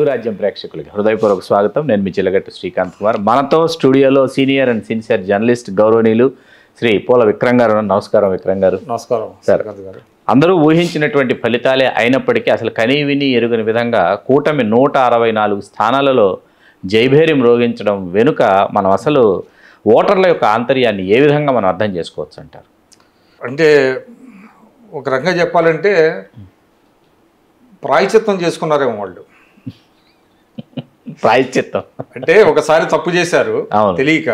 తెలుగు రాజ్యం ప్రేక్షకులకి హృదయపూర్వక స్వాగతం. నేను మీ చిల్లగట్టు శ్రీకాంత్ కుమార్. మనతో స్టూడియోలో సీనియర్ అండ్ సిన్సియర్ జర్నలిస్ట్ గౌరవనీయులు శ్రీ పోల విక్రమ్ గారు. నమస్కారం విక్రమ్ గారు. నమస్కారం సార్. అందరూ ఊహించినటువంటి ఫలితాలే అయినప్పటికీ అసలు కనీ విని ఎరుగని విధంగా కూటమి 164 స్థానాలలో జైభేరి మ్రోగించడం వెనుక మనం అసలు ఓటర్ల యొక్క ఆంతర్యాన్ని ఏ విధంగా మనం అర్థం చేసుకోవచ్చు అంటారు? అంటే ఒక రకంగా చెప్పాలంటే ప్రాయశ్చిత్తం చేసుకున్నారేమో వాళ్ళు. ప్రాయశ్చిత్తం అంటే ఒకసారి తప్పు చేశారు తెలియక,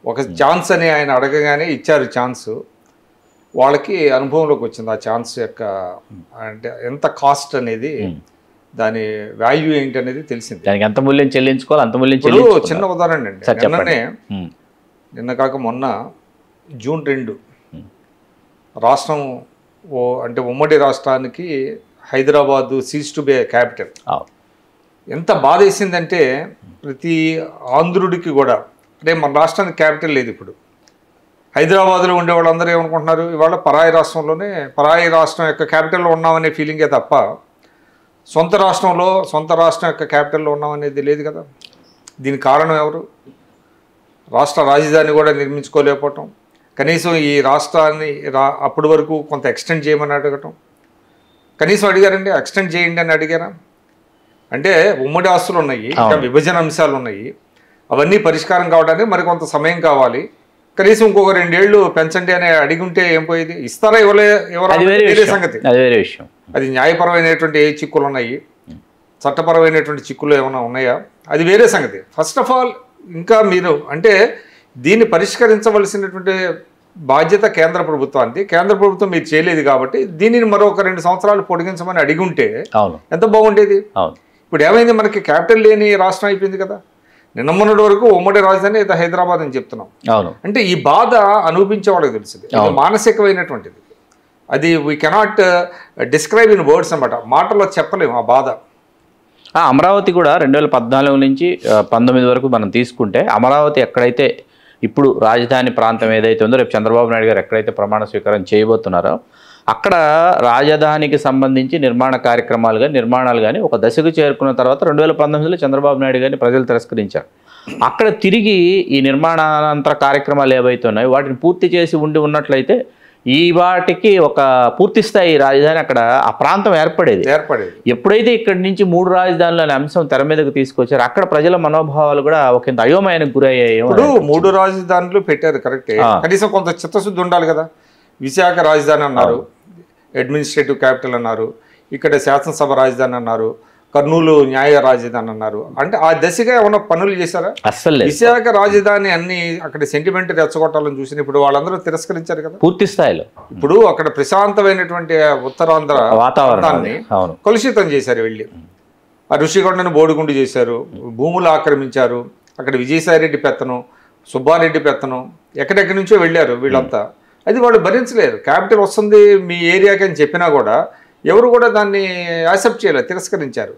ఒక ఛాన్స్ అని ఆయన అడగగానే ఇచ్చారు ఛాన్స్. వాళ్ళకి అనుభవంలోకి వచ్చింది ఆ ఛాన్స్ యొక్క అంటే ఎంత కాస్ట్ అనేది, దాని వాల్యూ ఏంటి అనేది తెలిసింది. దానికి ఎంత మూల్యం చెల్లించుకోవాలి అంత మూల్యం చెల్లించుకోవాలి. చిన్న ఉదాహరణ అండి, నిన్న కాక మొన్న జూన్ 2 రాష్ట్రం అంటే ఉమ్మడి రాష్ట్రానికి Hyderabad cease to be capital. ఎంత బాధ వేసిందంటే ప్రతి ఆంధ్రుడికి కూడా, అంటే మన రాష్ట్రానికి క్యాపిటల్ లేదు. ఇప్పుడు హైదరాబాద్లో ఉండే వాళ్ళందరూ ఏమనుకుంటున్నారు, ఇవాళ పరాయి రాష్ట్రంలోనే పరాయి రాష్ట్రం యొక్క క్యాపిటల్లో ఉన్నామనే ఫీలింగే తప్ప సొంత రాష్ట్రం యొక్క క్యాపిటల్లో ఉన్నామనేది లేదు కదా. దీనికి కారణం ఎవరు? రాష్ట్ర రాజధాని కూడా నిర్మించుకోలేకపోవటం, కనీసం ఈ రాష్ట్రాన్ని అప్పటి వరకు కొంత ఎక్స్టెండ్ చేయమని అడగటం. కనీసం అడిగారండి, ఎక్స్టెండ్ చేయండి అని అడిగారా? అంటే ఉమ్మడి ఆస్తులు ఉన్నాయి, ఇంకా విభజన అంశాలు ఉన్నాయి, అవన్నీ పరిష్కారం కావడానికి మరి కొంత సమయం కావాలి, కనీసం ఇంకొక 2 ఏళ్ళు పెంచండి అని అడిగి ఉంటే ఏం పోయేది? ఇస్తారా వేరే సంగతి. అది న్యాయపరమైనటువంటి ఏ చిక్కులు ఉన్నాయి, చట్టపరమైనటువంటి చిక్కులు ఏమైనా ఉన్నాయా, అది వేరే సంగతి. ఫస్ట్ ఆఫ్ ఆల్ ఇంకా మీరు అంటే దీన్ని పరిష్కరించవలసినటువంటి బాధ్యత కేంద్ర ప్రభుత్వానికి. కేంద్ర ప్రభుత్వం మీరు చేయలేదు కాబట్టి దీనిని మరొక 2 సంవత్సరాలు పొడిగించమని అడిగి ఉంటే ఎంత బాగుండేది. ఇప్పుడు ఏమైంది, మనకి క్యాపిటల్ లేని రాష్ట్రం అయిపోయింది కదా. నిన్న మొన్నటి వరకు ఉమ్మడి రాజధాని హైదరాబాద్ అని చెప్తున్నాం. అంటే ఈ బాధ అనుభవించే వాళ్ళకి తెలుస్తుంది, మానసికమైనటువంటిది. అది we cannot describe in words అన్నమాట, మాటల్లో చెప్పలేము ఆ బాధ. అమరావతి కూడా 2014 నుంచి 19 వరకు మనం తీసుకుంటే, అమరావతి ఎక్కడైతే ఇప్పుడు రాజధాని ప్రాంతం ఏదైతే ఉందో, రేపు చంద్రబాబు నాయుడు గారు ఎక్కడైతే ప్రమాణ స్వీకారం చేయబోతున్నారో అక్కడ రాజధానికి సంబంధించి నిర్మాణాలు కానీ ఒక దశకు చేరుకున్న తర్వాత 2019లో చంద్రబాబు నాయుడు గారిని ప్రజలు తిరస్కరించారు. అక్కడ తిరిగి ఈ నిర్మాణానంతర కార్యక్రమాలు ఏవైతే ఉన్నాయో వాటిని పూర్తి చేసి ఉన్నట్లయితే ఈ వాటికి ఒక పూర్తి స్థాయి రాజధాని అక్కడ ఆ ప్రాంతం ఏర్పడేది. ఎప్పుడైతే ఇక్కడి నుంచి 3 రాజధానులు అనే అంశం తెర మీదకు తీసుకొచ్చారు, అక్కడ ప్రజల మనోభావాలు కూడా ఒక అయోమయానికి గురయ్యాయి. ఇప్పుడు 3 రాజధానులు పెట్టారు, కరెక్టే, కనీసం కొంత చిత్తశుద్ధి ఉండాలి కదా. విశాఖ రాజధాని అన్నారు, అడ్మినిస్ట్రేటివ్ క్యాపిటల్ అన్నారు, ఇక్కడ శాసనసభ రాజధాని అన్నారు, కర్నూలు న్యాయ రాజధాని అన్నారు. అంటే ఆ దశగా ఏమన్నా పనులు చేశారా? అస్సలు విశాఖ రాజధాని అన్ని అక్కడ సెంటిమెంట్ రెచ్చగొట్టాలని చూసిన ఇప్పుడు వాళ్ళందరూ తిరస్కరించారు కదా పూర్తి స్థాయిలో. ఇప్పుడు అక్కడ ప్రశాంతమైనటువంటి ఉత్తరాంధ్ర వాతావరణాన్ని కలుషితం చేశారు. వెళ్ళి ఆ ఋషికొండను బోడిగుండు చేశారు, భూములు ఆక్రమించారు. అక్కడ విజయసాయిరెడ్డి పెత్తనం, సుబ్బారెడ్డి పెత్తనం, ఎక్కడెక్కడి నుంచో వెళ్ళారు వీళ్ళంతా. అది వాళ్ళు భరించలేరు. క్యాపిటల్ వస్తుంది మీ ఏరియాకి అని చెప్పినా కూడా ఎవరు కూడా దాన్ని యాక్సెప్ట్ చేయలేదు, తిరస్కరించారు.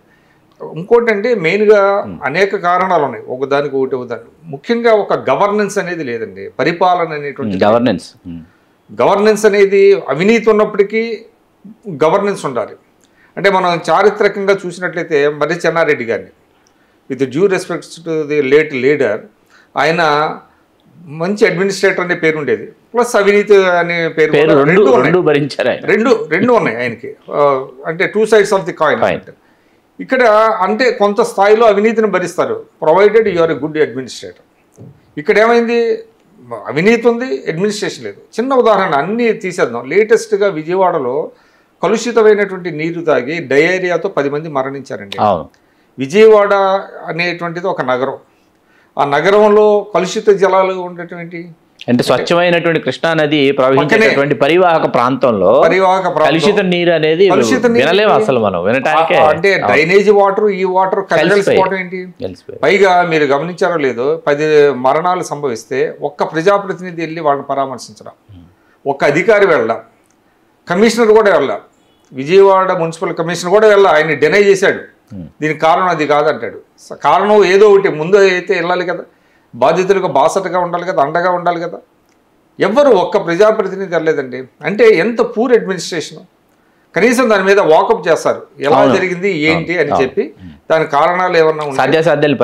ఇంకోటి అంటే మెయిన్గా అనేక కారణాలు ఉన్నాయి, ఒకదానికి ఒకటి ఉదాహరణ. ముఖ్యంగా ఒక గవర్నెన్స్ అనేది లేదండి, పరిపాలన అనేటువంటి గవర్నెన్స్ అనేది అవినీతి ఉన్నప్పటికీ గవర్నెన్స్ ఉండాలి. అంటే మనం చారిత్రకంగా చూసినట్లయితే మర్రి చెన్నారెడ్డి గారిని, with due respects to the late leader, ఆయన మంచి అడ్మినిస్ట్రేటర్ అనే పేరు ఉండేది, ప్లస్ అవినీతి అనే పేరు రెండు ఉన్నాయి ఆయనకి. అంటే 2 sides ఆఫ్ ది కాయిన్. ఇక్కడ అంటే కొంత స్థాయిలో అవినీతిని భరిస్తారు, provided you are a good administrator. ఇక్కడ ఏమైంది, అవినీతి ఉంది, అడ్మినిస్ట్రేషన్ లేదు. చిన్న ఉదాహరణ అన్నీ తీసేద్దాం. లేటెస్ట్గా విజయవాడలో కలుషితమైనటువంటి నీరు తాగి డయేరియాతో 10 మంది మరణించారండి. విజయవాడ అనేటువంటిది ఒక నగరం, ఆ నగరంలో కలుషిత జలాలు ఉండేటువంటి అంటే స్వచ్ఛమైనటువంటి కృష్ణా నది ప్రవహించేటువంటి పరివాహక ప్రాంతంలో కలుషిత నీరు అనేది అసలు మనం వినటానికి, అంటే డ్రైనేజ్ వాటర్ ఈ వాటర్ కలిసిపోవడం ఏంటి. పైగా మీరు గమనించారో లేదో, 10 మరణాలు సంభవిస్తే ఒక్క ప్రజాప్రతినిధి వెళ్ళి వాళ్ళని పరామర్శించడం, ఒక్క అధికారి వెళ్ళా, కమిషనర్ కూడా వెళ్ళా, విజయవాడ మున్సిపల్ కమిషనర్ కూడా వెళ్ళా. ఆయన డినై చేశాడు, దీనికి కారణం అది కాదంటాడు. కారణం ఏదో ఒకటి ముందు అయితే వెళ్ళాలి కదా, బాధితులకు బాసటగా ఉండాలి కదా, అండగా ఉండాలి కదా. ఎవ్వరు ఒక్క ప్రజాప్రతినిధి వెళ్ళలేదండి. అంటే ఎంత పూర్ అడ్మినిస్ట్రేషన్. కనీసం దాని మీద వాకప్ చేస్తారు, ఎలా జరిగింది ఏంటి అని చెప్పి దాని కారణాలు ఏమన్నా సాధ్యాసాధ్యాలు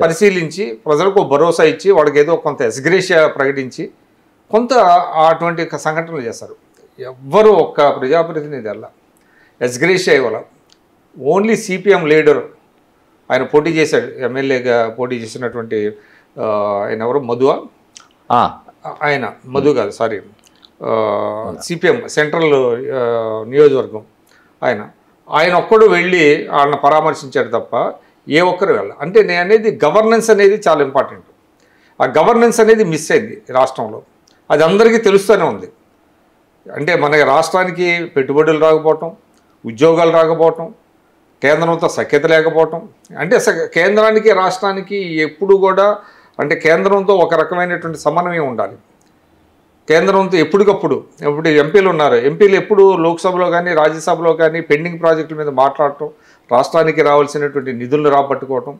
పరిశీలించి ప్రజలకు భరోసా ఇచ్చి వాళ్ళకి ఏదో కొంత ఎస్గ్రేషియా ప్రకటించి కొంత అటువంటి సంఘటనలు చేస్తారు. ఎవ్వరు ఒక్క ప్రజాప్రతినిధి అలా ఎస్గ్రేషియా ఇవ్వాల. ఓన్లీ సిపిఎం లీడర్ ఆయన పోటీ చేశాడు, ఎమ్మెల్యేగా పోటీ చేసినటువంటి ఆయన ఎవరు, మధువా, ఆయన మధు కాదు సారీ, సిపిఎం సెంట్రల్ నియోజకవర్గం ఆయన ఒక్కడు వెళ్ళి వాళ్ళని పరామర్శించాడు తప్ప ఏ ఒక్కరు వెళ్ళ. అంటే నేను అనేది గవర్నెన్స్ అనేది చాలా ఇంపార్టెంట్. ఆ గవర్నెన్స్ అనేది మిస్ అయింది రాష్ట్రంలో, అది అందరికీ తెలుస్తూనే ఉంది. అంటే మన రాష్ట్రానికి పెట్టుబడులు రాకపోవటం, ఉద్యోగాలు రాకపోవటం, కేంద్రంతో సఖ్యత లేకపోవటం. అంటే కేంద్రానికి రాష్ట్రానికి ఎప్పుడు కూడా అంటే కేంద్రంతో ఒక రకమైనటువంటి సమన్వయం ఉండాలి. కేంద్రంతో ఎప్పటికప్పుడు ఇప్పుడు ఎంపీలు ఉన్నారు, ఎంపీలు ఎప్పుడు లోక్సభలో కానీ రాజ్యసభలో కానీ పెండింగ్ ప్రాజెక్టుల మీద మాట్లాడటం, రాష్ట్రానికి రావాల్సినటువంటి నిధులను రాబట్టుకోవటం,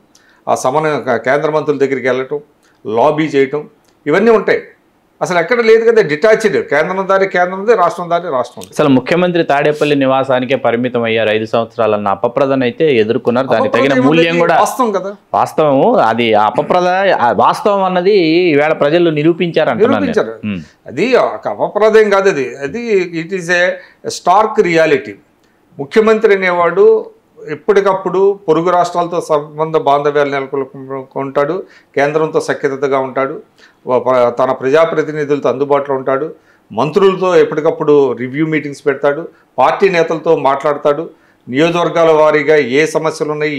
ఆ సమన్వయం కేంద్ర మంత్రుల దగ్గరికి వెళ్ళటం, లాబీ చేయటం, ఇవన్నీ ఉంటాయి. అసలు ఎక్కడ లేదు కదా, డిటాచ్డ్, కేంద్రం దారి కేంద్రంది, రాష్ట్రం దారి రాష్ట్రం. అసలు ముఖ్యమంత్రి తాడేపల్లి నివాసానికే పరిమితం అయ్యారు 5 సంవత్సరాలన్న అపప్రదను అయితే ఎదుర్కొన్నారు. దానికి తగిన మూల్యం కూడా వాస్తవం కదా, వాస్తవం. అది అపప్రద వాస్తవం అన్నది ఈవేళ ప్రజలు నిరూపించారు. అది అపప్రదం కాదు, అది it is a stark reality. ముఖ్యమంత్రి అనేవాడు ఎప్పటికప్పుడు పొరుగు రాష్ట్రాలతో సంబంధ బాంధవ్యాలు నెలకొల్పుకుంటాడు, కేంద్రంతో సఖ్యతగా ఉంటాడు, తన ప్రజాప్రతినిధులతో అందుబాటులో ఉంటాడు, మంత్రులతో ఎప్పటికప్పుడు రివ్యూ మీటింగ్స్ పెడతాడు, పార్టీ నేతలతో మాట్లాడతాడు, నియోజకవర్గాల వారీగా ఏ సమస్యలు ఉన్నాయి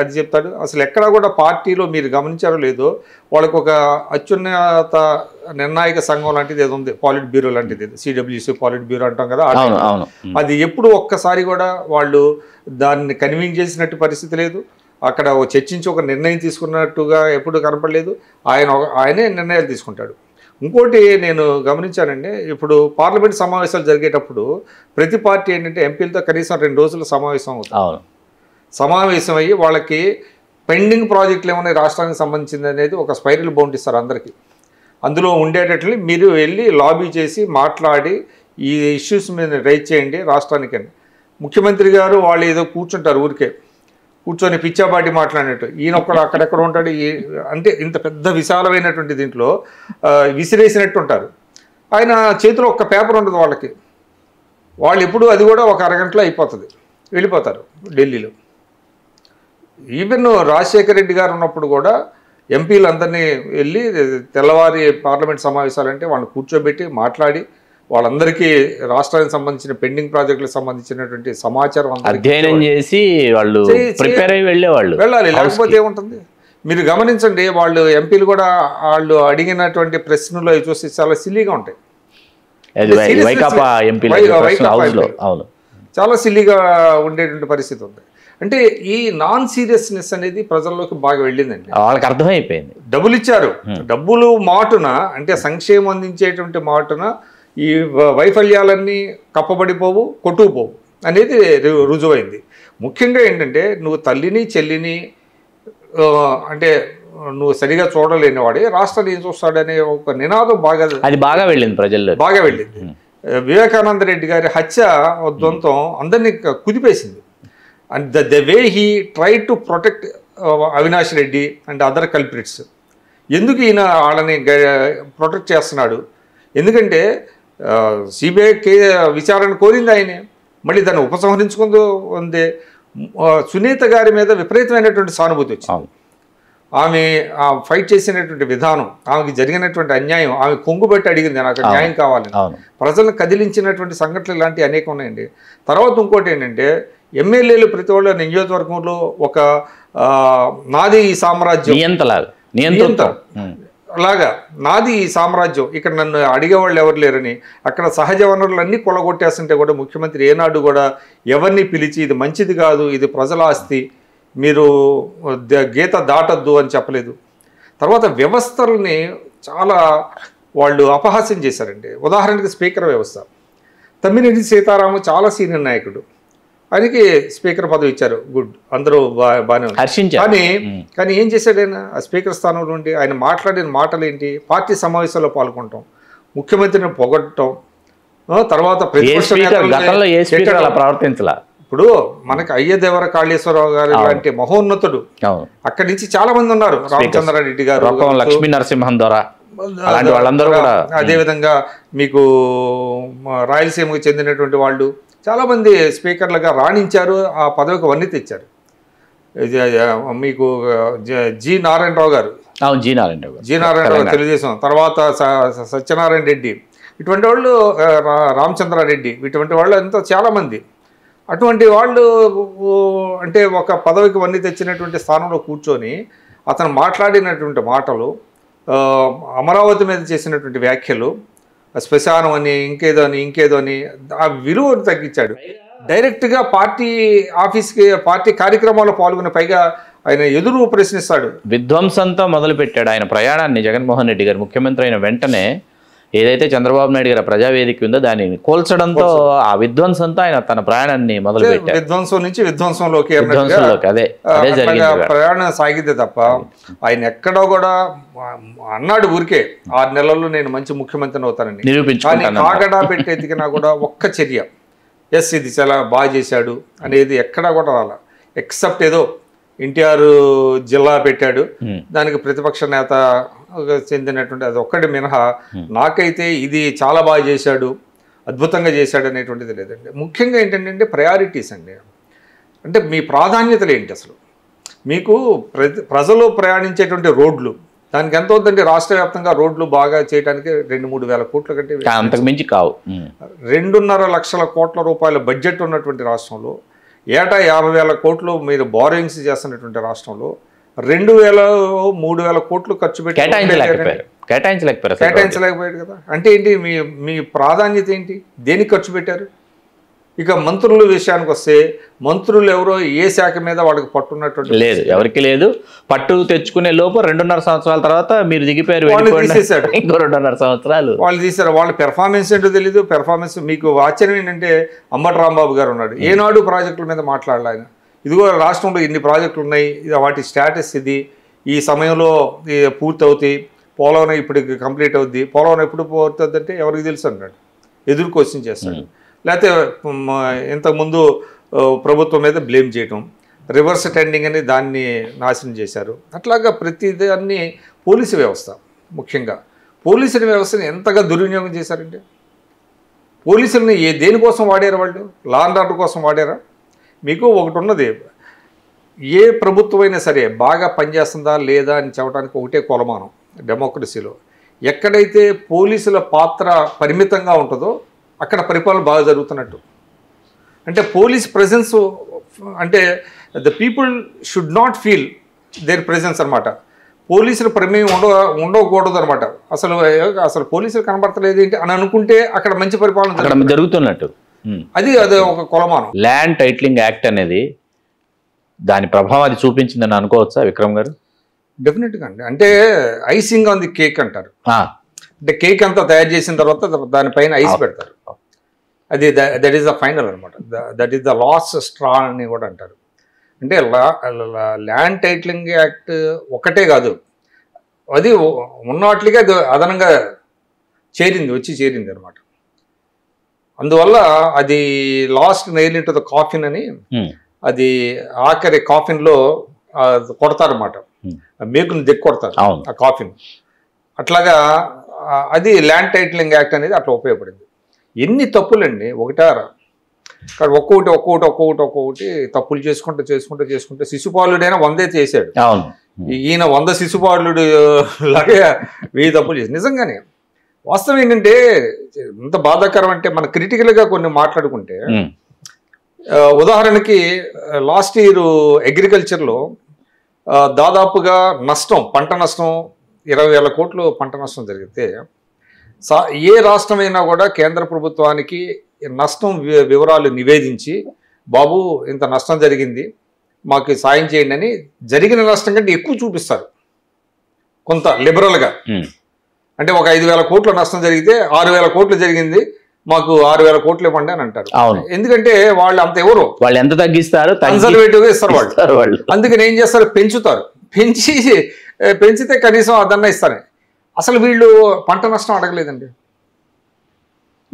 అది చెప్తాడు. అసలు ఎక్కడా కూడా పార్టీలో మీరు గమనించారో లేదో వాళ్ళకు ఒక అత్యున్నత నిర్ణాయక సంఘం లాంటిది ఏదో ఉంది, పాలిట్ బ్యూరో లాంటిది, సిడబ్ల్యూసీ పాలిట్ బ్యూరో అంటాం కదా, అది ఎప్పుడు ఒక్కసారి కూడా వాళ్ళు దాన్ని కన్వీన్ చేసినట్టు పరిస్థితి లేదు. అక్కడ చర్చించి ఒక నిర్ణయం తీసుకున్నట్టుగా ఎప్పుడు కనపడలేదు. ఆయనే నిర్ణయాలు తీసుకుంటాడు. ఇంకోటి నేను గమనించానండి, ఇప్పుడు పార్లమెంట్ సమావేశాలు జరిగేటప్పుడు ప్రతి పార్టీ ఏంటంటే ఎంపీలతో కనీసం 2 రోజులు సమావేశం అవుతుంది. సమావేశం అయ్యి వాళ్ళకి పెండింగ్ ప్రాజెక్టులు ఏమైనా రాష్ట్రానికి సంబంధించింది అనేది ఒక స్పైరల్ బౌండ్ ఇస్తారు అందరికీ. అందులో ఉండేటట్లు మీరు వెళ్ళి లాబీ చేసి మాట్లాడి ఈ ఇష్యూస్ మీద రైజ్ చేయండి రాష్ట్రానికి అని. ముఖ్యమంత్రి గారు వాళ్ళు ఏదో కూర్చుంటారు, ఊరికే కూర్చొని పిచ్చాపాటి మాట్లాడినట్టు, ఈయన ఒక్కడు అక్కడెక్కడ ఉంటాడు, అంటే ఇంత పెద్ద విశాలమైనటువంటి దీంట్లో విసిరేసినట్టు ఉంటారు. ఆయన చేతిలో ఒక్క పేపర్ ఉండదు వాళ్ళకి, వాళ్ళు ఎప్పుడు అది కూడా ఒక అరగంటలో అయిపోతుంది, వెళ్ళిపోతారు ఢిల్లీలో. ఈవెన్ రాజశేఖర రెడ్డి గారు ఉన్నప్పుడు కూడా ఎంపీలందరినీ వెళ్ళి తెల్లవారి పార్లమెంట్ సమావేశాలంటే వాళ్ళని కూర్చోబెట్టి మాట్లాడి వాళ్ళందరికీ రాష్ట్రానికి సంబంధించిన పెండింగ్ ప్రాజెక్టులకు సంబంధించినటువంటి సమాచారం అధ్యయనం చేసి వాళ్ళు ప్రిపేర్ అయ్యి వెళ్ళాలి. లేకపోతే ఏముంటుంది మీరు గమనించండి, వాళ్ళు ఎంపీలు కూడా వాళ్ళు అడిగినటువంటి ప్రశ్నలు అవి చూసి చాలా సిల్లీగా ఉంటాయి. చాలా సిల్లీగా ఉండేటువంటి పరిస్థితి ఉంది. అంటే ఈ నాన్ సీరియస్నెస్ అనేది ప్రజల్లోకి బాగా వెళ్ళిందండి, వాళ్ళకి అర్థమైపోయింది. డబ్బులు ఇచ్చారు, డబ్బులు మాటున అంటే సంక్షేమం అందించేటువంటి మాటున ఈ వైఫల్యాలన్నీ కప్పబడిపోవు, కొట్టుకుపోవు అనేది రుజువైంది. ముఖ్యంగా ఏంటంటే నువ్వు తల్లిని చెల్లిని అంటే నువ్వు సరిగా చూడలేని వాడే రాష్ట్రాన్ని ఏం చూస్తాడనే ఒక నినాదం బాగా వెళ్ళింది ప్రజల్లో, బాగా వెళ్ళింది. వివేకానంద రెడ్డి గారి హత్య ద్వంతం అందరినీ కుదిపేసింది. And the way he try to protect Avinash Reddy and other culprits. ఎందుకు ఈయన వాళ్ళని ప్రొటెక్ట్ చేస్తున్నాడు? ఎందుకంటే సిబిఐ విచారణ కోరింది ఆయనే, మళ్ళీ దాన్ని ఉపసంహరించుకుంటూ ఉంది. సునీత గారి మీద విపరీతమైనటువంటి సానుభూతి వచ్చింది. ఆమె ఫైట్ చేసినటువంటి విధానం, ఆమెకి జరిగినటువంటి అన్యాయం, ఆమె కొంగుబెట్టి అడిగింది నాకు న్యాయం కావాలని. ప్రజలను కదిలించినటువంటి సంఘటనలు ఇలాంటివి అనేక ఉన్నాయండి. తర్వాత ఇంకోటి ఏంటంటే ఎమ్మెల్యేలు ప్రతి వాళ్ళ నియోజకవర్గంలో ఒక నాది ఈ సామ్రాజ్యం అలాగా నాది ఈ సామ్రాజ్యం, ఇక్కడ నన్ను అడిగేవాళ్ళు ఎవరు లేరని అక్కడ సహజ వనరులన్నీ కొలగొట్టేస్తుంటే కూడా ముఖ్యమంత్రి ఏనాడు కూడా ఎవరిని పిలిచి ఇది మంచిది కాదు, ఇది ప్రజల ఆస్తి, మీరు గీత దాటద్దు అని చెప్పలేదు. తర్వాత వ్యవస్థల్ని చాలా వాళ్ళు అపహాస్యం చేశారండి. ఉదాహరణకి స్పీకర్ వ్యవస్థ, తమ్మినేని సీతారాము చాలా సీనియర్ నాయకుడు, ఆయనకి స్పీకర్ పదవి ఇచ్చారు, గుడ్, అందరూ బాగానే ఉన్నారు. కానీ ఏం చేశాడు ఆయన ఆ స్పీకర్ స్థానంలో ఉండి? ఆయన మాట్లాడిన మాటలు ఏంటి? పార్టీ సమావేశాల్లో పాల్గొనటం, ముఖ్యమంత్రిని పొగడటం, తర్వాత గతంలో ఏ స్పీకర్ అలా ప్రవర్తించలా. ఇప్పుడు మనకి అయ్యదేవర కాళేశ్వరరావు గారు లాంటి మహోన్నతుడు అక్కడి నుంచి చాలా మంది ఉన్నారు. రామచంద్రారెడ్డి గారు, లక్ష్మీ నరసింహన్ ద్వారా అలాంటి వాళ్ళందరూ కూడా, అదేవిధంగా మీకు రాయలసీమకు చెందినటువంటి వాళ్ళు చాలా మంది స్పీకర్లుగా రాణించారు, ఆ పదవికి వన్నీ తెచ్చారు. మీకు జి నారాయణరావు గారు, జి నారాయణరావు తెలుగుదేశం, తర్వాత సత్యనారాయణ రెడ్డి, ఇటువంటి వాళ్ళు, రామచంద్రారెడ్డి, ఇటువంటి వాళ్ళు ఎంతో చాలామంది. అటువంటి వాళ్ళు అంటే ఒక పదవికి వన్నీ తెచ్చినటువంటి స్థానంలో కూర్చొని అతను మాట్లాడినటువంటి మాటలు, అమరావతి మీద చేసినటువంటి వ్యాఖ్యలు, శ్మశానం అని ఇంకేదో అని ఆ విలువను తగ్గించాడు. డైరెక్ట్గా పార్టీ ఆఫీస్కి, పార్టీ కార్యక్రమాల్లో పాల్గొని పైగా ఆయన ఎదురు ప్రశ్నిస్తాడు. విధ్వంసంతో మొదలుపెట్టాడు ఆయన ప్రయాణాన్ని జగన్మోహన్ రెడ్డి గారు ముఖ్యమంత్రి అయిన వెంటనే. ఏదైతే చంద్రబాబు నాయుడు గారి ప్రజావేదిక ఉందో దాన్ని కోల్చడంతో ఆ విధ్వంసంతో ఆయన తన ప్రయాణాన్ని మొదలుపెట్టాడు. విధ్వంసం నుంచి విధ్వంసంలోకి అదే ప్రయాణం సాగితే తప్ప ఆయన ఎక్కడో కూడా అన్నాడు ఊరికే 6 నెలల్లో నేను మంచి ముఖ్యమంత్రిని అవుతానని నిరూపించుకుంటాను. కాగడా పెట్టి ఎతికినా కూడా ఒక్క చర్య ఎస్ ఇది చాలా బాగా చేశాడు అనేది ఎక్కడా కూడా రాలా. ఎక్సెప్ట్ ఏదో ఎన్టీఆర్ జిల్లా పెట్టాడు, దానికి ప్రతిపక్ష నేత చెందినటువంటి అది ఒక్కటి మినహా నాకైతే ఇది చాలా బాగా చేశాడు, అద్భుతంగా చేశాడు అనేటువంటిది లేదండి. ముఖ్యంగా ఏంటంటే ప్రయారిటీస్ అండి. అంటే మీ ప్రాధాన్యతలు ఏంటి అసలు? మీకు ప్రజలు ప్రయాణించేటువంటి రోడ్లు, దానికి ఎంత అవుతుందండి? రాష్ట్ర వ్యాప్తంగా రోడ్లు బాగా చేయడానికి 2-3 వేల కోట్ల కంటే అంతకు మించి కావు. 2.5 లక్షల కోట్ల రూపాయల బడ్జెట్ ఉన్నటువంటి రాష్ట్రంలో, ఏటా 50,000 కోట్లు మీరు బారోయింగ్స్ చేస్తున్నటువంటి రాష్ట్రంలో 2,000-3,000 కోట్లు ఖర్చు పెట్టి కేటాయించలేకపోయారు కదా. అంటే ఏంటి మీ ప్రాధాన్యత ఏంటి? దేనికి ఖర్చు పెట్టారు? ఇక మంత్రుల విషయానికి వస్తే, మంత్రులు ఎవరో ఏ శాఖ మీద వాళ్ళకి పట్టున్నటువంటి లేదు, ఎవరికి లేదు. పట్టు తెచ్చుకునే లోపు 2.5 సంవత్సరాల తర్వాత మీరు దిగిపోయారు, తీసేశాడు. ఇంకో 2.5 సంవత్సరాలు వాళ్ళు తీశారు. వాళ్ళ పెర్ఫార్మెన్స్ ఏంటో తెలీదు. పెర్ఫార్మెన్స్ మీకు ఆశ్చర్యం ఏంటంటే, అంబటి రాంబాబు గారు ఉన్నాడు, ఏనాడు ప్రాజెక్టుల మీద మాట్లాడాలి ఆయన. ఇదిగో రాష్ట్రంలో ఇన్ని ప్రాజెక్టులు ఉన్నాయి, వాటి స్టేటస్ ఇది, ఈ సమయంలో పూర్తి అవుతాయి, పోలవరం ఇప్పుడు కంప్లీట్ అవుద్ది, పోలవరం ఎప్పుడు పూర్తి అవుతుందంటే ఎవరికి తెలుసు అన్నాడు, ఎదురు క్వశ్చన్ చేస్తాడు. లేకపోతే ఇంతకుముందు ప్రభుత్వం మీద బ్లేమ్ చేయటం, రివర్స్ టెండింగ్ అని దాన్ని నాశనం చేశారు. అట్లాగా ప్రతిదాన్ని పోలీసు వ్యవస్థ, ముఖ్యంగా పోలీసుల వ్యవస్థని ఎంతగా దుర్వినియోగం చేశారంటే, పోలీసులని దేనికోసం వాడారు? వాళ్ళు లా అండ్ ఆర్డర్ కోసం వాడారా? మీకు ఒకటి ఉన్నది, ఏ ప్రభుత్వం అయినా సరే బాగా పనిచేస్తుందా లేదా అని చెప్పడానికి ఒకటే కొలమానం డెమోక్రసీలో. ఎక్కడైతే పోలీసుల పాత్ర పరిమితంగా ఉంటుందో అక్కడ పరిపాలన బాగా జరుగుతున్నట్టు. అంటే పోలీస్ ప్రెజెన్స్ అంటే the people should not feel their presence అనమాట. పోలీసుల ప్రమేయం ఉండకూడదు అనమాట. అసలు పోలీసులు కనబడతలేదు ఏంటి అని అనుకుంటే అక్కడ మంచి పరిపాలన జరుగుతున్నట్టు. అది ఒక కొలమానం. ల్యాండ్ టైటిలింగ్ యాక్ట్ అనేది దాని ప్రభావం అది చూపించిందని అనుకోవచ్చా విక్రమ్ గారు? డెఫినెట్గా అండి. అంటే ఐసింగ్ ఆన్ ది కేక్ అంటారు. అంటే కేక్ అంతా తయారు చేసిన తర్వాత దానిపైన ఐస్ పెడతారు. అది దట్ ఈస్ ద ఫైనల్ అనమాట. That is the last straw అని కూడా అంటారు. అంటే ల్యాండ్ టైటిలింగ్ యాక్ట్ ఒకటే కాదు, అది ఉన్నట్లుగా అది అదనంగా వచ్చి చేరింది అనమాట. అందువల్ల అది last nail into the coffin అని, అది ఆఖరి కాఫిన్లో కొడతారన్నమాట, మేకుని దిక్కు కొడతారు ఆ కాఫిన్. అట్లాగా అది ల్యాండ్ టైటిలింగ్ యాక్ట్ అనేది అట్లా ఉపయోగపడింది. ఎన్ని తప్పులండి, ఒకటారా కానీ ఒక్కొక్కటి తప్పులు చేసుకుంటే శిశుపాలుడైనా 100 చేశాడు. ఈయన 100 శిశుపాలుడు లాగా 1000 తప్పులు చేసి. నిజంగానే వాస్తవం ఏంటంటే ఎంత బాధాకరం అంటే, మన క్రిటికల్గా కొన్ని మాట్లాడుకుంటే, ఉదాహరణకి లాస్ట్ ఇయర్ అగ్రికల్చర్లో దాదాపుగా పంట నష్టం 20,000 కోట్లు పంట నష్టం జరిగితే, ఏ రాష్ట్రమైనా కూడా కేంద్ర ప్రభుత్వానికి నష్టం వివరాలు నివేదించి, బాబు ఇంత నష్టం జరిగింది మాకు సాయం చేయండి అని, జరిగిన నష్టం కంటే ఎక్కువ చూపిస్తారు కొంత లిబరల్గా. అంటే ఒక 5,000 కోట్ల నష్టం జరిగితే 6,000 కోట్లు జరిగింది, మాకు 6,000 కోట్లు ఇవ్వండి అని అంటారు. ఎందుకంటే వాళ్ళు అంత ఎవరు, వాళ్ళు ఎంత తగ్గిస్తారు, కన్సర్వేటివ్గా ఇస్తారు వాళ్ళు. అందుకని ఏం చేస్తారు, పెంచితే కనీసం అదన్నా ఇస్తారు. అసలు వీళ్ళు పంట నష్టం అడగలేదండి.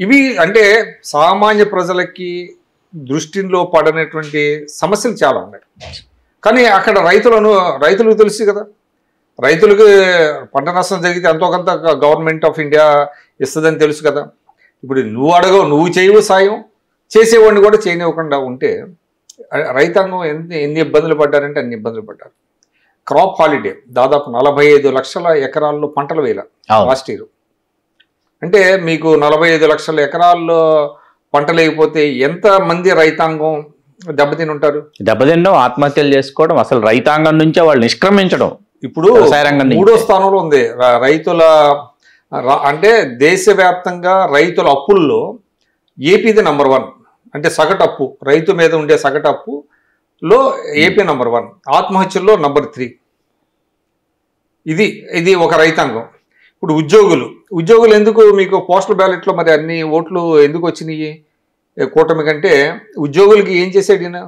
ఇవి అంటే సామాన్య ప్రజలకి దృష్టిలో పడనటువంటి సమస్యలు చాలా ఉన్నాయి. కానీ అక్కడ రైతులకు తెలుసు కదా, రైతులకు పంట నష్టం జరిగితే ఎంతో కొంత గవర్నమెంట్ ఆఫ్ ఇండియా ఇస్తుందని తెలుసు కదా. ఇప్పుడు నువ్వు అడగవు, నువ్వు చేయవు సాయం, చేసేవాడిని కూడా చేయనివ్వకుండా ఉంటే రైతాంగం ఎన్ని ఇబ్బందులు పడ్డారంటే అన్ని ఇబ్బందులు పడ్డారు. క్రాప్ హాలిడే దాదాపు 45 లక్షల ఎకరాల్లో పంటలు వేయాల లాస్ట్ ఇయర్. అంటే మీకు 45 లక్షల ఎకరాల్లో పంటలు వేయకపోతే ఎంత మంది రైతాంగం దెబ్బతిని ఉంటారు? దెబ్బతినడం, ఆత్మహత్యలు చేసుకోవడం, అసలు రైతాంగం నుంచే వాళ్ళు నిష్క్రమించడం. ఇప్పుడు 3వ స్థానంలో ఉంది రైతుల, అంటే దేశవ్యాప్తంగా రైతుల అప్పుల్లో ఏపీది నంబర్ 1. అంటే సగటు అప్పు, రైతు మీద ఉండే సగటు అప్పులో ఏపీ నంబర్ 1, ఆత్మహత్యల్లో నంబర్ 3. ఇది ఒక రైతాంగం. ఇప్పుడు ఉద్యోగులు ఎందుకు మీకు పోస్టల్ బ్యాలెట్లో మరి అన్ని ఓట్లు ఎందుకు వచ్చినాయి కూటమి కంటే? ఉద్యోగులకి ఏం చేశాడు ఈయన?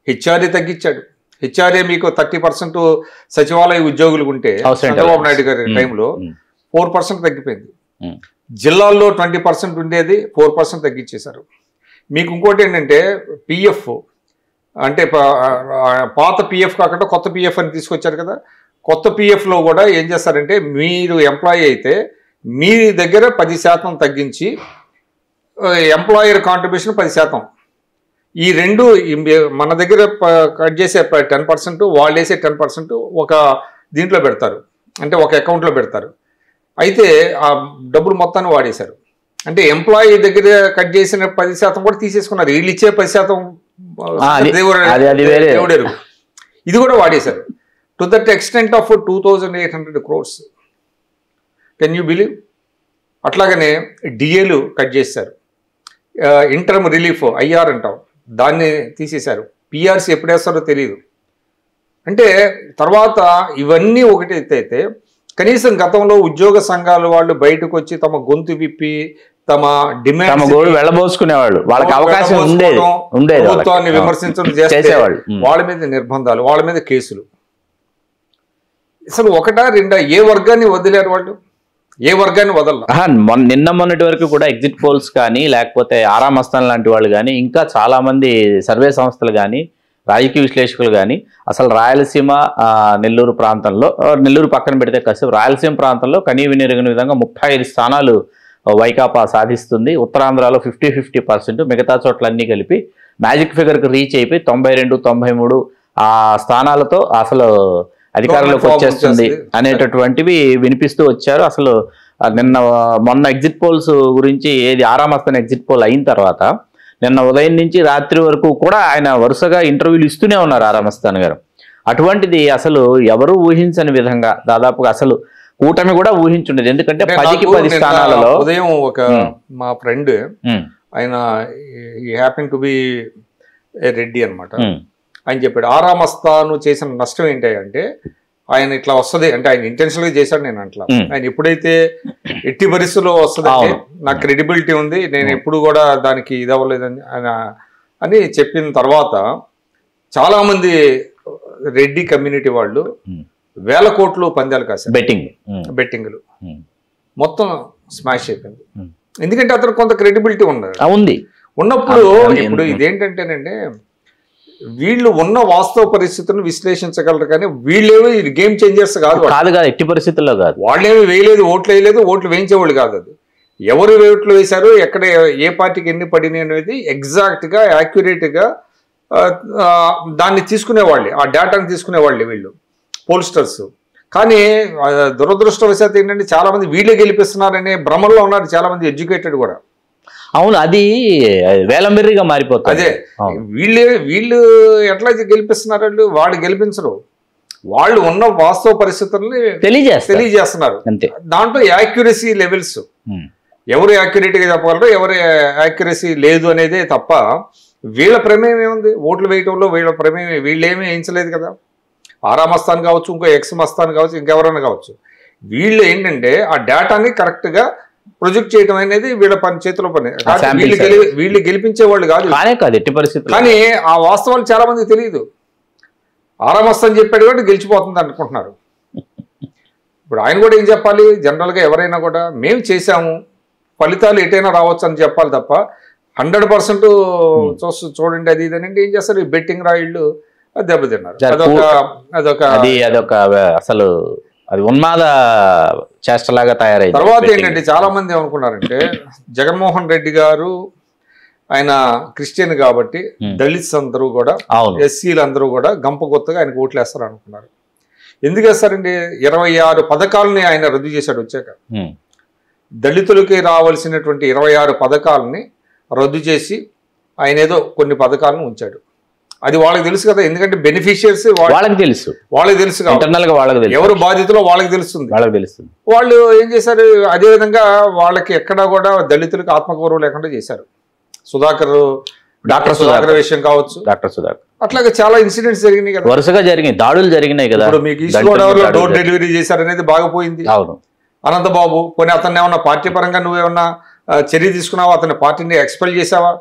హెచ్ఆర్ఏ తగ్గించాడు. హెచ్ఆర్ఏ మీకు 30% సచివాలయ ఉద్యోగులకు ఉంటే చంద్రబాబు నాయుడు గారి టైంలో 4% తగ్గిపోయింది. జిల్లాల్లో 20% ఉండేది 4% తగ్గించేశారు. మీకు ఇంకోటి ఏంటంటే పిఎఫ్, అంటే పాత పిఎఫ్ కాకుండా కొత్త పిఎఫ్ అని తీసుకొచ్చారు కదా. కొత్త పిఎఫ్లో కూడా ఏం చేస్తారంటే మీరు ఎంప్లాయీ అయితే మీ దగ్గర 10% తగ్గించి ఎంప్లాయర్ కాంట్రిబ్యూషన్ 10%, ఈ రెండు మన దగ్గర కట్ చేసే 10%, వాళ్ళు వేసే 10% ఒక దీంట్లో పెడతారు, అంటే ఒక అకౌంట్లో పెడతారు. అయితే ఆ డబ్బులు మొత్తాన్ని వాడేశారు. అంటే ఎంప్లాయీ దగ్గర కట్ చేసిన 10% కూడా తీసేసుకున్నారు. వీళ్ళు ఇచ్చే 10% దేవుడెరుగు, ఇది కూడా వాడేశారు. To that extent of 2800 crores. Can you believe? అట్లాగనే డిఏలు కట్ చేశారు. ఇంటర్మ్ రిలీఫ్ ఐఆర్ అంటాం, దాన్ని తీసేశారు. పిఆర్సీ ఎప్పుడు వేస్తారో తెలియదు. అంటే తర్వాత ఇవన్నీ ఒకటి అయితే కనీసం గతంలో ఉద్యోగ సంఘాల వాళ్ళు బయటకు వచ్చి తమ గొంతు విప్పి తమ డిమాండ్ వెళ్ళబోసుకునేవాళ్ళు, వాళ్ళకి అవకాశం ఉండేది, ప్రభుత్వాన్ని విమర్శించడం చేసేవాళ్ళు. వాళ్ళ మీద నిర్బంధాలు, వాళ్ళ మీద కేసులు. అసలు ఒకటా రెండా ఏ వర్గాన్ని వదిలేరు వాళ్ళు? ఏ వర్గాన్ని వదల. నిన్న మొన్నటి వరకు కూడా ఎగ్జిట్ పోల్స్ కానీ లేకపోతే ఆరామస్థాన్ లాంటి వాళ్ళు కానీ ఇంకా చాలా మంది సర్వే సంస్థలు కానీ రాజకీయ విశ్లేషకులు కానీ అసలు రాయలసీమ, నెల్లూరు ప్రాంతంలో, నెల్లూరు పక్కన పెడితే కాసేపు రాయలసీమ ప్రాంతంలో కనీవినెరుగని విధంగా 35 స్థానాలు వైకాపా సాధిస్తుంది. ఉత్తరాంధ్రలో 50-50%, మిగతా చోట్లన్నీ కలిపి మ్యాజిక్ ఫిగర్కి రీచ్ అయిపోయి 92, 93 ఆ స్థానాలతో అసలు అధికారంలోకి వచ్చేస్తుంది అనేటటువంటివి వినిపిస్తూ వచ్చారు. అసలు మొన్న ఎగ్జిట్ పోల్స్ గురించి, ఏది ఆరామస్థాన్ ఎగ్జిట్ పోల్ అయిన తర్వాత నిన్న ఉదయం నుంచి రాత్రి వరకు కూడా ఆయన వరుసగా ఇంటర్వ్యూలు ఇస్తూనే ఉన్నారు ఆరామస్థాన్ గారు. అటువంటిది అసలు ఎవరు ఊహించని విధంగా దాదాపుగా అసలు కూటమి కూడా ఊహించుండేది. ఎందుకంటే 10 స్థానాలలో ఉదయం ఒక మా ఫ్రెండ్, ఆయన హ్యాపెన్ టు బి రెడ్డి అనమాట, ఆయన చెప్పాడు ఆరామస్థాను చేసిన నష్టం ఏంటి అంటే ఆయన ఇట్లా వస్తుంది అంటే ఆయన ఇంటెన్షనల్గా చేశాడు. నేను అట్లా ఆయన ఎప్పుడైతే ఎట్టి పరిస్థితుల్లో వస్తుంది అంటే నాకు క్రెడిబిలిటీ ఉంది, నేను ఎప్పుడు కూడా దానికి ఇది అవ్వలేదని అని చెప్పిన తర్వాత చాలామంది రెడ్డి కమ్యూనిటీ వాళ్ళు వేల కోట్లు పందాలు కాశారు. బెట్టింగ్లు మొత్తం స్మాష్ అయిపోయింది. ఎందుకంటే అతను కొంత క్రెడిబిలిటీ ఉన్నప్పుడు ఇప్పుడు ఇదేంటంటేనండి, వీళ్ళు ఉన్న వాస్తవ పరిస్థితులను విశ్లేషించగలరు కానీ వీళ్ళేమో గేమ్ చేంజర్స్ కాదు, ఎట్టి పరిస్థితుల్లో కాదు. వాళ్ళేమీ వేయలేదు, ఓట్లు వేయలేదు, ఓట్లు వేయించేవాళ్ళు కాదు. అది ఎవరు ఓట్లు వేశారు, ఎక్కడ ఏ పార్టీకి ఎన్ని పడినాయి అనేది ఎగ్జాక్ట్గా యాక్యురేట్గా దాన్ని తీసుకునేవాళ్ళే, ఆ డేటాని తీసుకునేవాళ్ళే వీళ్ళు పోల్స్టర్స్. కానీ దురదృష్టవశాత్తు ఏంటంటే చాలామంది వీళ్ళే గెలిపిస్తున్నారనే భ్రమలో ఉన్నారు చాలామంది ఎడ్యుకేటెడ్ కూడా. అవును, అది వేలంబెర్రిగా మారిపోతుంది. అదే వీళ్ళు ఎట్లా గెలిపిస్తున్నారు, వాళ్ళు గెలిపించరు, వాళ్ళు ఉన్న వాస్తవ పరిస్థితుల్ని తెలియజేస్తున్నారు. దాంట్లో యాక్యురసీ లెవెల్స్, ఎవరు యాక్యురేట్గా చెప్పగలరు, ఎవరు యాక్యురసీ లేదు అనేదే తప్ప వీళ్ళ ప్రమేయం ఏముంది ఓట్లు వేయటంలో? వీళ్ళ ప్రమేయం వీళ్ళేమీ వేయించలేదు కదా. ఆరామస్థాన్ కావచ్చు, ఇంకో ఎక్స్మస్థాన్ కావచ్చు, ఇంకెవరైనా కావచ్చు, వీళ్ళు ఏంటంటే ఆ డేటాని కరెక్ట్గా ప్రొజెక్ట్ చేయడం అనేది వీళ్ళ పని, చేతిలో పని. వీళ్ళు గెలిపించే వాళ్ళు కాదు, కానీ ఆ వాస్తవాలు చాలా మందికి తెలియదు. ఆరామస్థాన్ చెప్పాడు కాబట్టి గెలిచిపోతుంది అనుకుంటున్నారు. ఇప్పుడు ఆయన కూడా ఏం చెప్పాలి, జనరల్గా ఎవరైనా కూడా మేము చేశాము, ఫలితాలు ఎటైనా రావచ్చు అని చెప్పాలి తప్ప 100% చూడండి అది ఇది అంటే ఏం చేస్తారు, ఈ బెట్టింగ్ రాయిళ్ళు దెబ్బతిన్నారు. అదొక అసలు అది ఉన్మాద చేష్టలాగా తయారైంది. తర్వాత ఏంటంటే చాలా మంది ఏమనుకున్నారంటే జగన్మోహన్ రెడ్డి గారు ఆయన క్రిస్టియన్ కాబట్టి దళిత్స్ అందరూ కూడా ఎస్సీలు అందరూ కూడా గంప కొత్తగా ఆయనకు ఓట్లు వేస్తారు అనుకున్నారు. ఎందుకు వేస్తారండి? 26 పథకాలని ఆయన రద్దు చేశాడు వచ్చాక. దళితులకి రావాల్సినటువంటి 26 పథకాలని రద్దు చేసి ఆయన ఏదో కొన్ని పథకాలను ఉంచాడు. అది వాళ్ళకి తెలుసు కదా, ఎందుకంటే బెనిఫిషియర్స్ వాళ్ళకి తెలుసు ఇంటర్నల్ గా వాళ్ళకి తెలుసు, ఎవరు బాధితులో వాళ్ళకి తెలుస్తుంది. వాళ్ళు ఏం చేశారు, అదే విధంగా వాళ్ళకి ఎక్కడా కూడా దళితులకు ఆత్మగౌరవం లేకుండా చేశారు. డాక్టర్ సుధాకర్ విషయం కావచ్చు, అట్లాగే చాలా ఇన్సిడెంట్స్ జరిగినాయి కదా, వరుసగా జరిగినాయి, దాడులు జరిగినాయి కదా. ఇప్పుడు మీకు ఈస్ట్ గోదావరిలో డోర్ డెలివరీ చేశారనేది బాగా పోయింది. అనంతబాబు పోనీ అతన్ని ఏమన్నా పార్టీ పరంగా నువ్వేమన్నా చర్య తీసుకున్నావా? అతని పార్టీని ఎక్స్పెల్ చేసావా?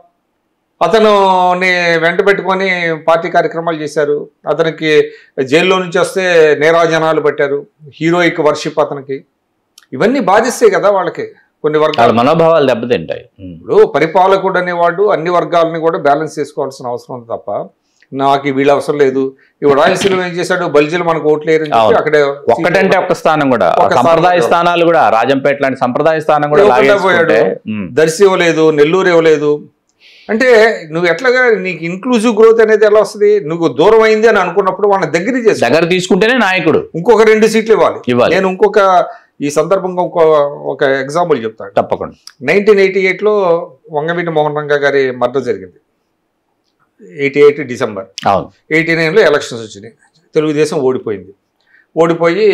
అతను వెంట పెట్టుకొని పార్టీ కార్యక్రమాలు చేశారు. అతనికి జైల్లో నుంచి వస్తే నీరాజనాలు పెట్టారు, హీరోయిక్ వర్షిప్ అతనికి. ఇవన్నీ బాధిస్తాయి కదా వాళ్ళకి, కొన్ని వర్గాల మనోభావాలు దెబ్బతింటాయి. ఇప్పుడు పరిపాలకుడు అనేవాడు అన్ని వర్గాలని కూడా బ్యాలెన్స్ చేసుకోవాల్సిన అవసరం ఉంది తప్ప నాకు వీళ్ళ అవసరం లేదు. ఇప్పుడు రాయలసీమ ఏం చేశాడు, బల్జీలు మనకు ఓట్లు లేరు అక్కడ ఒక్కటంటే ఒక్క స్థానం కూడా, సంప్రదాయ స్థానాలు కూడా, రాజంపేట లాంటి సంప్రదాయ స్థానం కూడా పోయాడు. దర్శి ఇవ్వలేదు, నెల్లూరు ఇవ్వలేదు. అంటే నువ్వు ఎట్లాగా నీకు ఇన్క్లూజివ్ గ్రోత్ అనేది ఎలా వస్తుంది? నువ్వు దూరం అయింది అని అనుకున్నప్పుడు వాళ్ళ దగ్గర తీసుకుంటేనే నాయకుడు. ఇంకొక 2 సీట్లు ఇవ్వాలి. నేను ఇంకొక ఈ సందర్భంగా ఒక ఎగ్జాంపుల్ చెప్తాను తప్పకుండా. 1988లో వంగవీటి మోహన్ రంగా గారి మర్డర్ జరిగింది. 88 డిసెంబర్. 89లో ఎలక్షన్స్ వచ్చినాయి. తెలుగుదేశం ఓడిపోయి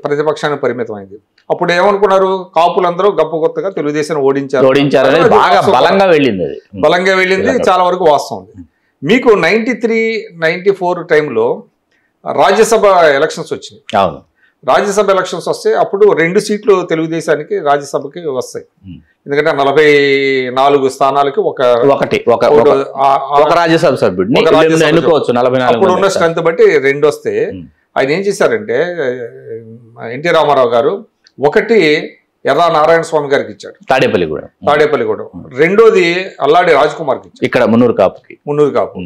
ప్రతిపక్షానికి పరిమితం అయింది. అప్పుడు ఏమనుకున్నారు, కాపులందరూ గొప్ప కొత్తగా తెలుగుదేశం ఓడించారు. బలంగా వెళ్ళింది, చాలా వరకు వాస్తవం. మీకు 93-94 టైంలో రాజ్యసభ ఎలక్షన్స్ వచ్చినాయి. రాజ్యసభ ఎలక్షన్స్ వస్తే అప్పుడు 2 సీట్లు తెలుగుదేశానికి రాజ్యసభకి వస్తాయి. ఎందుకంటే 44 స్థానాలకి ఒక రాజ్యసభ సభ్యుడు అప్పుడు ఉన్న స్ట్రెంత్ బట్టి 2 వస్తే ఆయన ఏం చేశారంటే ఎన్టీ రామారావు గారు ఒకటి ఎర్రా నారాయణ స్వామి గారికి ఇచ్చాడు, తాడేపల్లిగూడెం. రెండోది అల్లాడి రాజ్ కుమార్కి ఇచ్చాడు, ఇక్కడ మున్నూరు కాపు.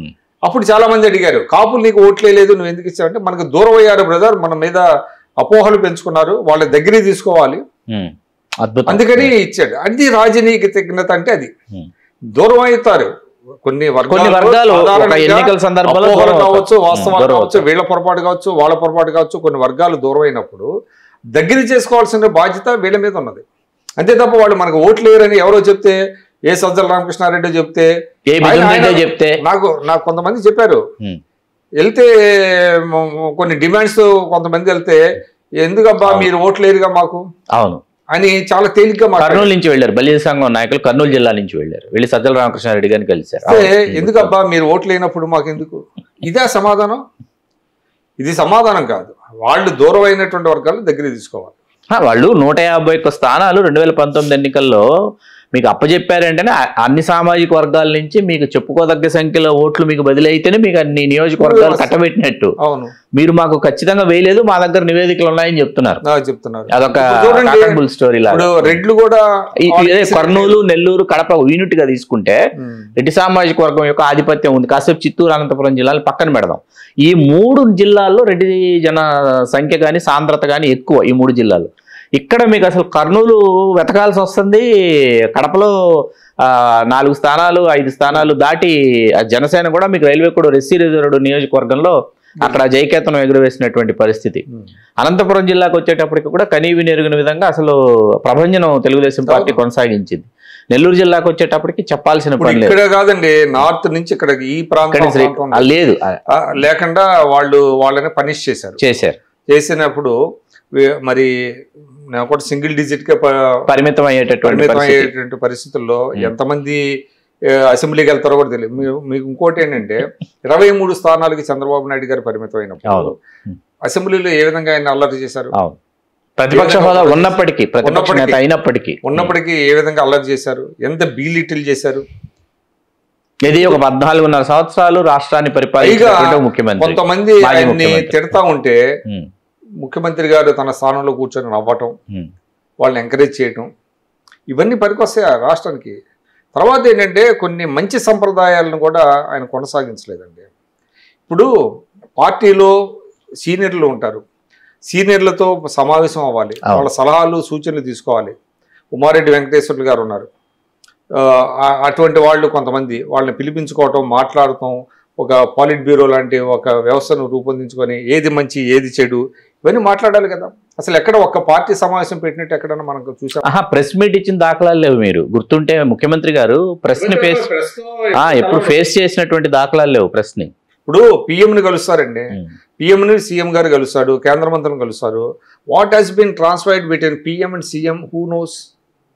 అప్పుడు చాలా మంది అడిగారు, కాపులు నీకు ఓట్లే లేదు, నువ్వు ఎందుకు ఇచ్చావంటే మనకు దూరం అయ్యారు బ్రదర్, మన మీద అపోహలు పెంచుకున్నారు, వాళ్ళ దగ్గరికి తీసుకోవాలి, అందుకని ఇచ్చాడు. అది రాజనీతిజ్ఞత అంటే. అది దూరం అవుతారు కొన్ని వర్గాలు, ఎన్నికల సందర్భంలో కావచ్చు, వాస్తవాలు కావచ్చు, వీళ్ళ పొరపాటు కావచ్చు, వాళ్ళ పొరపాటు కావచ్చు, కొన్ని వర్గాలు దూరం అయినప్పుడు దగ్గర చేసుకోవాల్సిన బాధ్యత వీళ్ళ మీద ఉన్నది. అంతే తప్ప వాళ్ళు మనకు ఓట్లు లేరని ఎవరో చెప్తే, ఏ సజ్జల రామకృష్ణారెడ్డి చెప్తే, నాకు కొంతమంది చెప్పారు, వెళ్తే కొన్ని డిమాండ్స్ కొంతమంది వెళ్తే ఎందుకబ్బా మీరు ఓట్లు లేరుగా మాకు అని చాలా తేలిగ్గా కర్నూలు నుంచి వెళ్ళారు. బలిజ సంఘం నాయకులు కర్నూలు జిల్లా నుంచి వెళ్ళి సజ్జల రామకృష్ణారెడ్డి గారిని కలిశారు. ఎందుకబ్బా మీరు ఓట్లు లేనప్పుడు మాకు ఎందుకు? ఇదే సమాధానం? ఇది సమాధానం కాదు. వాళ్ళు దూరం అయినటువంటి వర్గాలు దగ్గర తీసుకోవాలి. వాళ్ళు 151 స్థానాలు 2019 ఎన్నికల్లో మీకు అప్పచెప్పారంటేనే అన్ని సామాజిక వర్గాల నుంచి మీకు చెప్పుకోదగ్గ సంఖ్యలో ఓట్లు మీకు బదిలీ అయితేనే మీకు అన్ని నియోజకవర్గాలు కట్టబెట్టినట్టు. మీరు మాకు ఖచ్చితంగా వేయలేదు, మా దగ్గర నివేదికలు ఉన్నాయని చెప్తున్నారు. అదొక స్టోరీ లాగా. రెడ్లు కూడా కర్నూలు, నెల్లూరు, కడప యూనిట్ గా తీసుకుంటే రెడ్డి సామాజిక వర్గం యొక్క ఆధిపత్యం ఉంది. కాసేపు చిత్తూరు, అనంతపురం జిల్లాలు పక్కన పెడదాం. ఈ 3 జిల్లాల్లో రెడ్డి జన సంఖ్య కానీ సాంద్రత కానీ ఎక్కువ. ఈ 3 జిల్లాలు. ఇక్కడ మీకు అసలు కర్నూలు వెతకాల్సి వస్తుంది. కడపలో 4 స్థానాలు 5 స్థానాలు దాటి జనసేన కూడా మీకు రైల్వే కూడా ఎస్సీ రిజర్వ్డ్ నియోజకవర్గంలో అక్కడ జయకేతనం ఎగురవేసినటువంటి పరిస్థితి. అనంతపురం జిల్లాకు వచ్చేటప్పటికి కూడా కనీవిని ఎరుగిన విధంగా అసలు ప్రభంజనం తెలుగుదేశం పార్టీ కొనసాగించింది. నెల్లూరు జిల్లాకు వచ్చేటప్పటికి చెప్పాల్సిన పని లేదు. కాదండి, నార్త్ నుంచి ఇక్కడ ఈ ప్రాంతం లేదు లేకుండా వాళ్ళని పనిష్ చేసినప్పుడు మరి ఒకటి సింగిల్ డిజిట్ కే పరిమితం అయ్యేటటువంటి పరిస్థితుల్లో ఎంతమంది అసెంబ్లీకి వెళ్తారో కూడా తెలియదు. మీకు ఇంకోటి ఏంటంటే 23 స్థానాలకి చంద్రబాబు నాయుడు గారు పరిమితం అయినప్పుడు అసెంబ్లీలో ఏ విధంగా ఆయన అల్లరి చేశారు? ప్రతిపక్ష హోదా ఉన్నప్పటికీ ఏ విధంగా అల్లరి చేశారు? ఎంత బీలిటిల్ చేశారు? ఇది ఒక 14.5 సంవత్సరాలు రాష్ట్రాన్ని పరిపాలించిన ముఖ్యమంత్రి. కొంతమంది ఆయన్ని తిడతా ఉంటే ముఖ్యమంత్రి గారు తన స్థానంలో కూర్చొని నవ్వటం, వాళ్ళని ఎంకరేజ్ చేయటం, ఇవన్నీ పనికొస్తాయి ఆ రాష్ట్రానికి. తర్వాత ఏంటంటే కొన్ని మంచి సంప్రదాయాలను కూడా ఆయన కొనసాగించలేదండి. ఇప్పుడు పార్టీలో సీనియర్లు ఉంటారు, సీనియర్లతో సమావేశం అవ్వాలి, వాళ్ళ సలహాలు సూచనలు తీసుకోవాలి. ఉమారెడ్డి వెంకటేశ్వర్లు గారు ఉన్నారు, అటువంటి వాళ్ళు కొంతమంది వాళ్ళని పిలిపించుకోవటం, మాట్లాడటం, ఒక పాలిట్ బ్యూరో లాంటి ఒక వ్యవస్థను రూపొందించుకొని ఏది మంచి ఏది చెడు ఇవన్నీ మాట్లాడాలి కదా. అసలు ఎక్కడ ఒక్క పార్టీ సమావేశం పెట్టినట్టు ఎక్కడన్నా మనకు చూసాం? ప్రెస్ మీట్ ఇచ్చిన దాఖలాలు లేవు. మీరు గుర్తుంటే ముఖ్యమంత్రి గారు ప్రెస్ ని ఎప్పుడు ఫేస్ చేసినటువంటి దాఖలాలు లేవు ప్రెస్ ని. ఇప్పుడు పిఎంని కలుస్తారండి, పిఎంని సీఎం గారు కలుస్తాడు, కేంద్ర మంత్రులను కలుస్తారు. What has been transferred between PM and CM, who knows?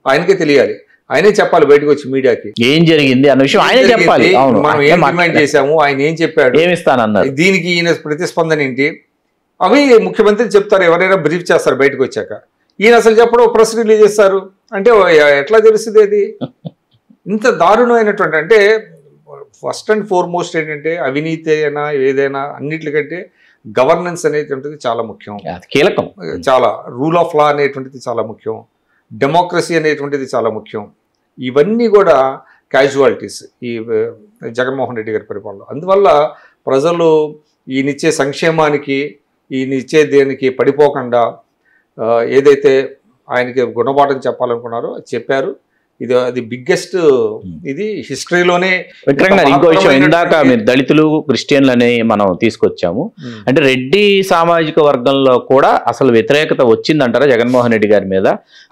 ఆయనకే తెలియాలి, ఆయనే చెప్పాలి బయటకు వచ్చి మీడియాకి ఏం జరిగింది అన్న విషయం ఆయనే చెప్పాలి. మనం ఏం డిమాండ్ చేశాము, ఆయన ఏం చెప్పాడు, ఏమిస్తానన్నారు, దీనికి ఈయన ప్రతిస్పందన ఏంటి, అవి ముఖ్యమంత్రి చెప్తారు, ఎవరైనా బ్రీఫ్ చేస్తారు బయటకు వచ్చాక. ఈయన అసలు చెప్పడం ప్రెస్ రిలీజ్ చేస్తారు అంటే ఎట్లా తెలుస్తుంది? అది ఇంత దారుణమైనటువంటి, అంటే ఫస్ట్ అండ్ ఫార్మోస్ట్ ఏంటంటే అవినీతి అయినా ఏదైనా అన్నిటికంటే గవర్నెన్స్ అనేటువంటిది చాలా ముఖ్యం, కీలకం. చాలా రూల్ ఆఫ్ లా అనేటువంటిది చాలా ముఖ్యం, డెమోక్రసీ అనేటువంటిది చాలా ముఖ్యం. ఇవన్నీ కూడా క్యాజువాలిటీస్ ఈ జగన్మోహన్ రెడ్డి గారి పరిపాలనలో. అందువల్ల ప్రజలు ఈయనిచ్చే సంక్షేమానికి, ఈయనిచ్చే దేనికి పడిపోకుండా ఏదైతే ఆయనకి గుణపాఠం చెప్పాలనుకున్నారో చెప్పారు. అది బిగ్గెస్ట్, ఇది హిస్టరీలోనే. విక్రమ్ గారు ఇంకో విషయం, ఇందాక మీరు దళితులు క్రిస్టియన్లు అని మనం తీసుకొచ్చాము, అంటే రెడ్డి సామాజిక వర్గంలో కూడా అసలు వ్యతిరేకత వచ్చిందంటారా జగన్మోహన్ రెడ్డి గారి మీద?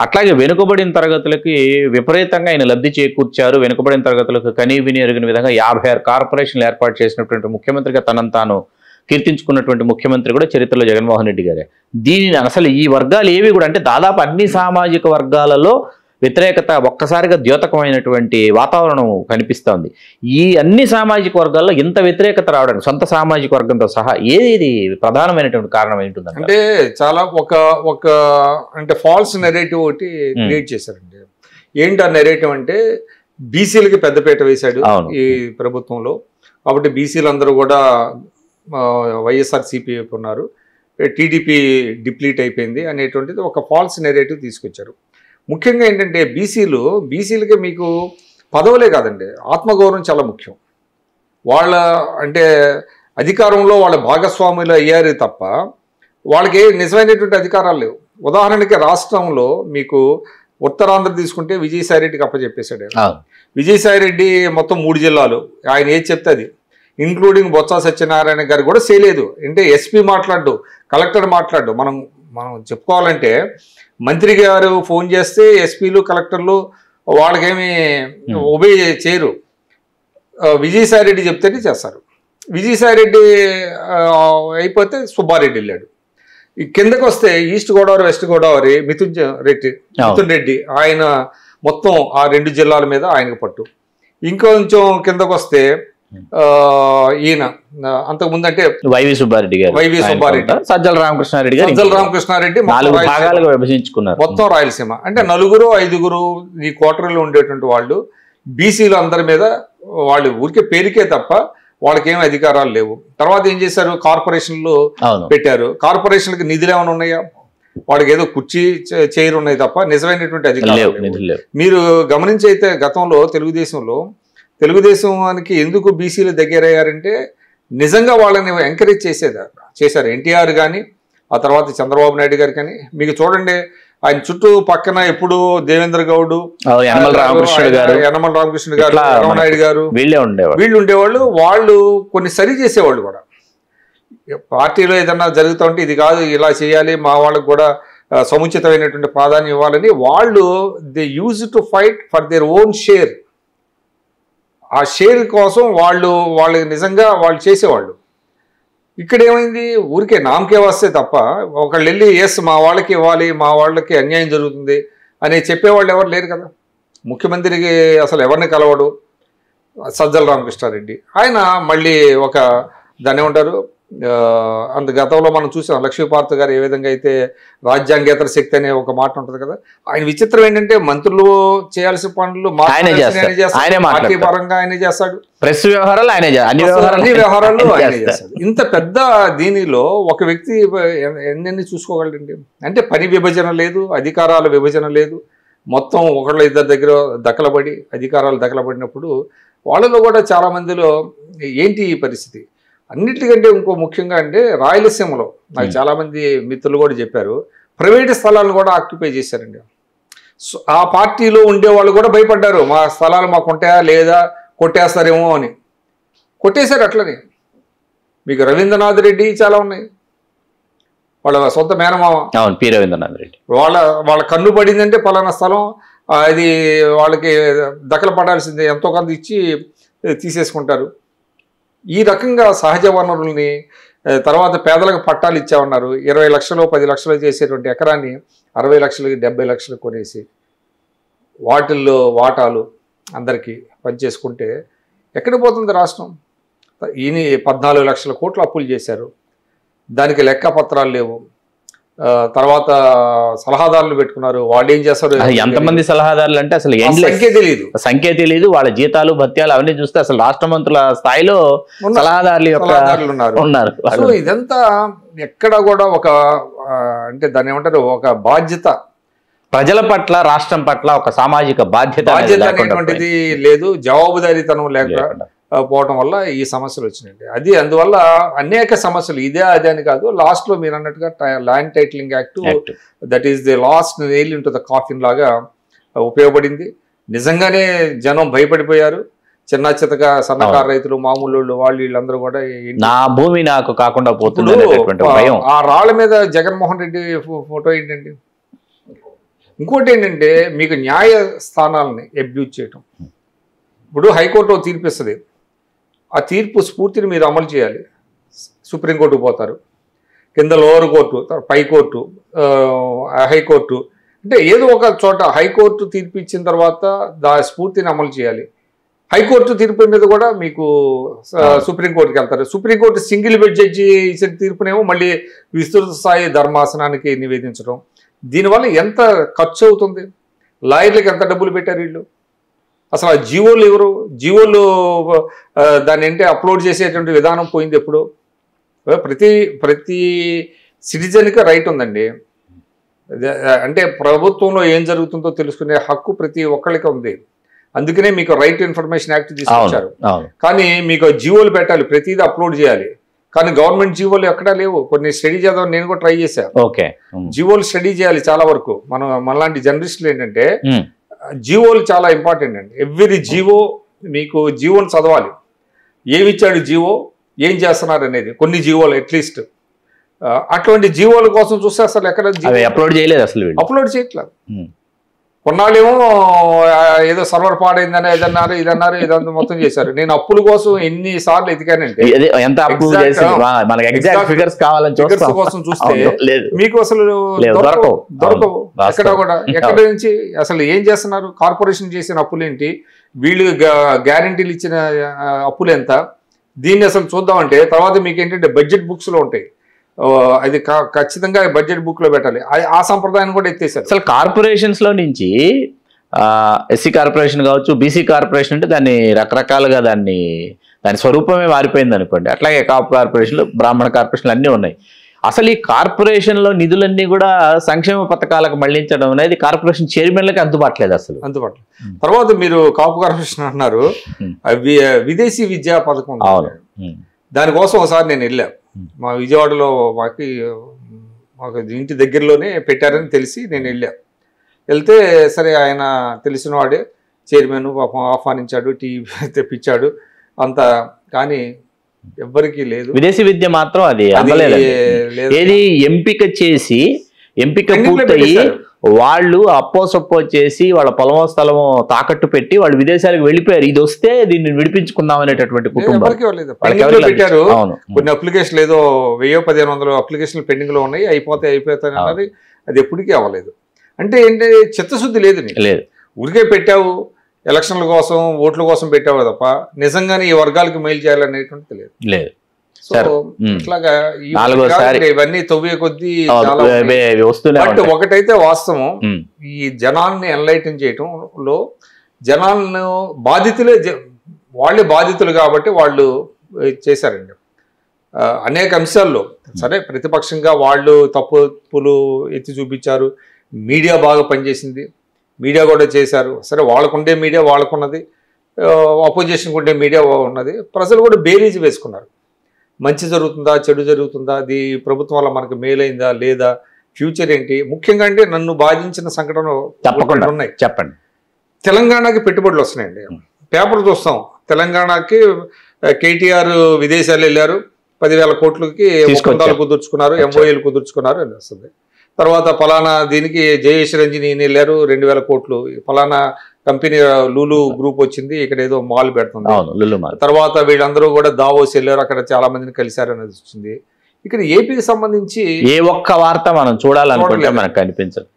అట్లాగే వెనుకబడిన తరగతులకి విపరీతంగా ఆయన లబ్ధి చేకూర్చారు, వెనుకబడిన తరగతులకు కనీవిని ఎరుగిన విధంగా 56 కార్పొరేషన్లు ఏర్పాటు చేసినటువంటి ముఖ్యమంత్రిగా తనను తాను కీర్తించుకున్నటువంటి ముఖ్యమంత్రి కూడా చరిత్రలో జగన్మోహన్ రెడ్డి గారే. దీనిని అసలు ఈ వర్గాలు ఏవి కూడా, అంటే దాదాపు అన్ని సామాజిక వర్గాలలో వ్యతిరేకత ఒక్కసారిగా ద్యోతకమైనటువంటి వాతావరణం కనిపిస్తోంది. ఈ అన్ని సామాజిక వర్గాల్లో ఇంత వ్యతిరేకత రావడానికి సొంత సామాజిక వర్గంతో సహా ఏది ప్రధానమైనటువంటి కారణం ఏంటుంది? అంటే చాలా ఒక అంటే ఫాల్స్ నెరేటివ్ ఒకటి క్రియేట్ చేశారండి. ఏంటి ఆ నెరేటివ్ అంటే, బీసీలకి పెద్దపీట వేశాడు ఈ ప్రభుత్వంలో, కాబట్టి బీసీలు అందరూ కూడా వైఎస్ఆర్సీపీ ఉన్నారు, టీడీపీ డిప్లీట్ అయిపోయింది అనేటువంటిది ఒక ఫాల్స్ నెరేటివ్ తీసుకొచ్చారు. ముఖ్యంగా ఏంటంటే బీసీలకి మీకు పదవులే కాదండి, ఆత్మగౌరవం చాలా ముఖ్యం. వాళ్ళ అంటే అధికారంలో వాళ్ళ భాగస్వాములు అయ్యారు తప్ప వాళ్ళకి నిజమైనటువంటి అధికారాలు లేవు. ఉదాహరణకి రాష్ట్రంలో మీకు ఉత్తరాంధ్ర తీసుకుంటే విజయసాయిరెడ్డికి అప్పచెప్పేశాడు. విజయసాయిరెడ్డి మొత్తం 3 జిల్లాలు, ఆయన ఏది చెప్తే అది, ఇంక్లూడింగ్ బొత్స సత్యనారాయణ గారు కూడా చేయలేదు. అంటే ఎస్పీ మాట్లాడు, కలెక్టర్ మాట్లాడు. మనం చెప్పుకోవాలంటే మంత్రి గారు ఫోన్ చేస్తే ఎస్పీలు కలెక్టర్లు వాళ్ళకేమి ఒబే చేయరు, విజయసాయిరెడ్డి చెప్తేనే చేస్తారు. విజయసాయిరెడ్డి అయిపోతే సుబ్బారెడ్డి వెళ్ళాడు. ఈ కిందకు వస్తే ఈస్ట్ గోదావరి, వెస్ట్ గోదావరి మిథున్ రెడ్డి, ఆయన మొత్తం ఆ 2 జిల్లాల మీద ఆయనకు పట్టు. ఇంకొంచెం కిందకు వస్తే ఈయన అంతకుముందు అంటే వైవి సుబ్బారెడ్డి, సజ్జల రామకృష్ణారెడ్డి విభజించుకున్నారు మొత్తం రాయలసీమ. అంటే 4-5 ఈ కోటరీలో ఉండేటువంటి వాళ్ళు బీసీలు అందరి మీద వాళ్ళు ఊరికే పేరుకే తప్ప వాళ్ళకేం అధికారాలు లేవు. తర్వాత ఏం చేశారు, కార్పొరేషన్లు పెట్టారు. కార్పొరేషన్లకి నిధులు ఏమైనా ఉన్నాయా? వాళ్ళకి ఏదో కుర్చీ చైర్ ఉన్నాయి తప్ప నిజమైనటువంటి అధికారాలు. మీరు గమనించి అయితే గతంలో తెలుగుదేశానికి ఎందుకు బీసీలు దగ్గరయ్యారంటే నిజంగా వాళ్ళని ఎంకరేజ్ చేశారు. ఎన్టీఆర్ కానీ, ఆ తర్వాత చంద్రబాబు నాయుడు గారు కానీ. మీకు చూడండి, ఆయన చుట్టూ పక్కన ఎప్పుడు దేవేంద్ర గౌడ్, యనమల రామకృష్ణ గారు, రామనాయుడు గారు వీళ్ళు ఉండేవాళ్ళు. వాళ్ళు కొన్ని సరి చేసేవాళ్ళు కూడా. పార్టీలో ఏదన్నా జరుగుతూ ఉంటే ఇది కాదు, ఇలా చేయాలి, మా వాళ్ళకు కూడా సముచితమైనటువంటి ప్రాధాన్యం ఇవ్వాలని వాళ్ళు they use to fight for their own share. ఆ షేర్ కోసం వాళ్ళకి నిజంగా వాళ్ళు చేసేవాళ్ళు. ఇక్కడ ఏమైంది, ఊరికే నామకే వస్తే తప్ప ఒకళ్ళు వెళ్ళి ఎస్ మా వాళ్ళకి ఇవ్వాలి, మా వాళ్ళకి అన్యాయం జరుగుతుంది అని చెప్పేవాళ్ళు ఎవరు లేరు కదా. ముఖ్యమంత్రికి అసలు ఎవరిని కలవడు సజ్జల రామకృష్ణారెడ్డి. ఆయన మళ్ళీ ఒక దాన్ని ఏమంటారు, అంత గతంలో మనం చూసాం లక్ష్మీపార్వతి గారు ఏ విధంగా అయితే రాజ్యాంగేతర శక్తి అనే ఒక మాట ఉంటుంది కదా. ఆయన విచిత్రం ఏంటంటే మంత్రులు చేయాల్సిన పనులు పార్టీ పరంగా ఆయనే చేస్తాడు, ప్రెస్ వ్యవహారాలు అన్ని వ్యవహారాలు ఆయనే చేస్తాడు. ఇంత పెద్ద దీనిలో ఒక వ్యక్తి ఎన్ని చూసుకోగలండి? అంటే పని విభజన లేదు, అధికారాల విభజన లేదు, మొత్తం ఒకళ్ళు ఇద్దరి దగ్గర దక్కలబడి అధికారాలు దక్కలబడినప్పుడు వాళ్ళలో కూడా చాలా మందిలో ఏంటి ఈ పరిస్థితి. అన్నిటికంటే ఇంకో ముఖ్యంగా అంటే రాయలసీమలో నాకు చాలామంది మిత్రులు కూడా చెప్పారు, ప్రైవేటు స్థలాలను కూడా ఆక్యుపై చేశారండి. ఆ పార్టీలో ఉండేవాళ్ళు కూడా భయపడ్డారు, మా స్థలాలు మాకు ఉంటాయా లేదా, కొట్టేస్తారేమో అని. కొట్టేశారు అట్లనే. మీకు రవీంద్రనాథ్ రెడ్డి చాలా ఉన్నాయి, వాళ్ళ సొంత మేనమామ. అవును, పి రవీంద్రనాథ్ రెడ్డి. వాళ్ళ కన్ను పడిందంటే పలానా స్థలం అది వాళ్ళకి దఖలు పడాల్సిందే, ఎంతో కొంత ఇచ్చి తీసేసుకుంటారు. ఈ రకంగా సహజ వనరుల్ని తర్వాత పేదలకు పట్టాలు ఇచ్చామన్నారు. 20 లక్షలు 10 లక్షలు చేసేటువంటి ఎకరాన్ని 60 లక్షలకి 70 లక్షలు కొనేసి వాటిల్లో వాటాలు అందరికీ పనిచేసుకుంటే ఎక్కడ పోతుంది రాష్ట్రం? ఈయన 14 లక్షల కోట్లు అప్పులు చేశారు, దానికి లెక్క పత్రాలు లేవు. తర్వాత సలహాదారులు పెట్టుకున్నారు, వాళ్ళు ఏం చేస్తారు, ఎంతమంది సలహాదారులు అంటే అసలు సంఖ్య తెలియదు. వాళ్ళ జీతాలు భత్యాలు అవన్నీ చూస్తే అసలు రాష్ట్ర మంత్రుల స్థాయిలో సలహాదారులు ఉన్నారు. సో ఇదంతా ఎక్కడ కూడా ఒక అంటే దాన్ని ఏమంటారు, ఒక బాధ్యత, ప్రజల పట్ల రాష్ట్రం పట్ల ఒక సామాజిక బాధ్యత అనేటువంటిది లేదు, జవాబుదారీతనం లేక పోవటం వల్ల ఈ సమస్యలు వచ్చినాయండి. అది అందువల్ల అనేక సమస్యలు, ఇదే అదే అని కాదు. లాస్ట్లో మీరు అన్నట్టుగా land titling act, that is the last nail into the coffin లాగా ఉపయోగపడింది. నిజంగానే జనం భయపడిపోయారు. చిన్న చితక సన్నకారు రైతులు, మామూలు వాళ్ళు వీళ్ళందరూ కూడా నా భూమి నాకు కాకుండా పోతుంది. ఆ రాళ్ల మీద జగన్మోహన్ రెడ్డి ఫోటో ఏంటండి? ఇంకోటి ఏంటంటే, మీకు న్యాయ స్థానాలని అబ్యూజ్ చేయటం. ఇప్పుడు హైకోర్టు తీర్పు ఇస్తుంది, ఆ తీర్పు స్ఫూర్తిని మీరు అమలు చేయాలి. సుప్రీంకోర్టుకు పోతారు, కింద లోవర్ కోర్టు, పై కోర్టు, హైకోర్టు, అంటే ఏదో ఒక చోట హైకోర్టు తీర్పు ఇచ్చిన తర్వాత స్ఫూర్తిని అమలు చేయాలి. హైకోర్టు తీర్పు మీద కూడా మీకు సుప్రీంకోర్టుకి వెళ్తారు. సుప్రీంకోర్టు సింగిల్ బెడ్ జడ్జి ఇచ్చిన తీర్పునేమో మళ్ళీ విస్తృత స్థాయి ధర్మాసనానికి నివేదించడం. దీనివల్ల ఎంత ఖర్చు అవుతుంది, లాయర్లకు ఎంత డబ్బులు పెట్టారు వీళ్ళు. అసలు ఆ జీవోలు ఎవరు, జీవోలు దాన్ని ఏంటి అప్లోడ్ చేసేటువంటి విధానం పోయింది ఎప్పుడు. ప్రతి సిటిజన్కి రైట్ ఉందండి, అంటే ప్రభుత్వంలో ఏం జరుగుతుందో తెలుసుకునే హక్కు ప్రతి ఒక్కరికి ఉంది. అందుకనే మీకు రైట్ ఇన్ఫర్మేషన్ యాక్ట్ తీసుకొచ్చారు. కానీ మీకు జీవోలు పెట్టాలి, ప్రతిదీ అప్లోడ్ చేయాలి. కానీ గవర్నమెంట్ జీవోలు ఎక్కడా లేవు. కొన్ని స్టడీ చేద్దాం, నేను కూడా ట్రై చేశాను. జీవోలు స్టడీ చేయాలి చాలా వరకు. మనలాంటి జర్నలిస్టులు ఏంటంటే జీవోలు చాలా ఇంపార్టెంట్ అండి. ఎవ్రీ జీవో మీకు జీవోని చదవాలి, ఏమిచ్చాడు జీవో, ఏం చేస్తున్నారు అనేది. కొన్ని జీవోలు అట్లీస్ట్ అటువంటి జీవోల కోసం చూస్తే అసలు ఎక్కడ అప్లోడ్ చేయలేదు, అప్లోడ్ చేయట్లేదు. కొన్నాళ్ళేమో ఏదో సర్వర్ పాడైందని ఇదన్నారు ఇదంతా మొత్తం చేశారు. నేను అప్పుల కోసం ఎన్నిసార్లు ఎతికానంటే, ఫిగర్స్ కోసం చూస్తే మీకు అసలు దొరకవు ఎక్కడ కూడా. ఎక్కడ నుంచి అసలు ఏం చేస్తున్నారు, కార్పొరేషన్ చేసిన అప్పులు ఏంటి, వీళ్ళు గ్యారంటీలు ఇచ్చిన అప్పులు ఎంత, దీన్ని అసలు చూద్దామంటే తర్వాత మీకు ఏంటంటే బడ్జెట్ బుక్స్లో ఉంటాయి. అది ఖచ్చితంగా బడ్జెట్ బుక్ లో పెట్టాలి. ఆ సంప్రదాయాన్ని కూడా ఎత్తేసారు. అసలు కార్పొరేషన్స్ లో నుంచి ఎస్సీ కార్పొరేషన్ కావచ్చు, బీసీ కార్పొరేషన్ అంటే దాన్ని రకరకాలుగా దాని స్వరూపమే మారిపోయింది అనుకోండి. అట్లాగే కాపు కార్పొరేషన్లు, బ్రాహ్మణ కార్పొరేషన్లు అన్నీ ఉన్నాయి. అసలు ఈ కార్పొరేషన్లో నిధులన్నీ కూడా సంక్షేమ పథకాలకు మళ్లించడం అనేది కార్పొరేషన్ చైర్మన్లకి అందుబాట్లేదు అసలు. తర్వాత మీరు కాపు కార్పొరేషన్ అన్నారు, విదేశీ విద్యా పథకం, దానికోసం ఒకసారి నేను వెళ్ళా. మా విజయవాడలో మాకు ఇంటి దగ్గరలోనే పెట్టారని తెలిసి నేను వెళ్తే సరే ఆయన తెలిసిన వాడే చైర్మన్, పాపం ఆహ్వానించాడు, టీ తెప్పించాడు అంత. కానీ ఎవ్వరికీ లేదు. విదేశీ విద్య మాత్రం అది ఏది ఎంపిక చేసి ఎంపిక పూర్తయి వాళ్ళు అప్పో చేసి వాళ్ళ పొలమో స్థలమో తాకట్టు పెట్టి వాళ్ళు విదేశాలకు వెళ్ళిపోయారు. ఇది వస్తే దీన్ని విడిపించుకుందాం అనేటటువంటి కుటుంబం పెట్టారు. కొన్ని అప్లికేషన్లు ఏదో 1000-1500 అప్లికేషన్లు పెండింగ్ లో ఉన్నాయి, అయిపోతాయి అన్నది అది ఎప్పటికీ అవ్వలేదు. అంటే ఏంటంటే చిత్తశుద్ధి లేదు, ఊరికే పెట్టావు, ఎలక్షన్ల కోసం ఓట్ల కోసం పెట్టావు తప్ప నిజంగానే ఈ వర్గాలకు మేలు చేయాలనేటువంటిది లేదు. ఇవన్నీ తవ్వే కొద్దీ ఒకటైతే వాస్తవం, ఈ జనాల్ని ఎన్లైటన్ చేయటంలో జనాలను బాధితులే, వాళ్ళే బాధితులు కాబట్టి వాళ్ళు చేశారండి అనేక అంశాల్లో. సరే ప్రతిపక్షంగా వాళ్ళు తప్పులు ఎత్తి చూపించారు, మీడియా బాగా పనిచేసింది, మీడియా కూడా చేశారు. సరే వాళ్ళకుండే మీడియా వాళ్ళకున్నది, అపోజిషన్కి ఉండే మీడియా ఉన్నది. ప్రజలు కూడా బేరీజ్ వేసుకున్నారు. మంచి జరుగుతుందా, చెడు జరుగుతుందా, అది ప్రభుత్వం వల్ల మనకు మేలైందా లేదా, ఫ్యూచర్ ఏంటి. ముఖ్యంగా అంటే నన్ను బాధించిన సంఘటనలు తప్పకుండా ఉన్నాయి. చెప్పండి. తెలంగాణకి పెట్టుబడులు వస్తున్నాయండి. పేపర్ చూస్తాం, తెలంగాణకి కేటీఆర్ విదేశాలు వెళ్ళారు, 10,000 కోట్లకి ఒప్పందాలు కుదుర్చుకున్నారు, ఎంఓఏలు కుదుర్చుకున్నారు అని వస్తుంది. తర్వాత ఫలానా దీనికి జయేష్ రంజన్ ఈయన వెళ్ళారు, 2,000 కోట్లు. ఫలానా కంపెనీ లూలు గ్రూప్ వచ్చింది, ఇక్కడ ఏదో మాల్ పెడుతుంది. తర్వాత వీళ్ళందరూ కూడా దావోస్ వెళ్ళారు, అక్కడ చాలా మందిని కలిశారు అనేది వచ్చింది. ఇక్కడ ఏపీకి సంబంధించి ఏ ఒక్క వార్త మనం చూడాలనుకుంటే మనకు కనిపించదు.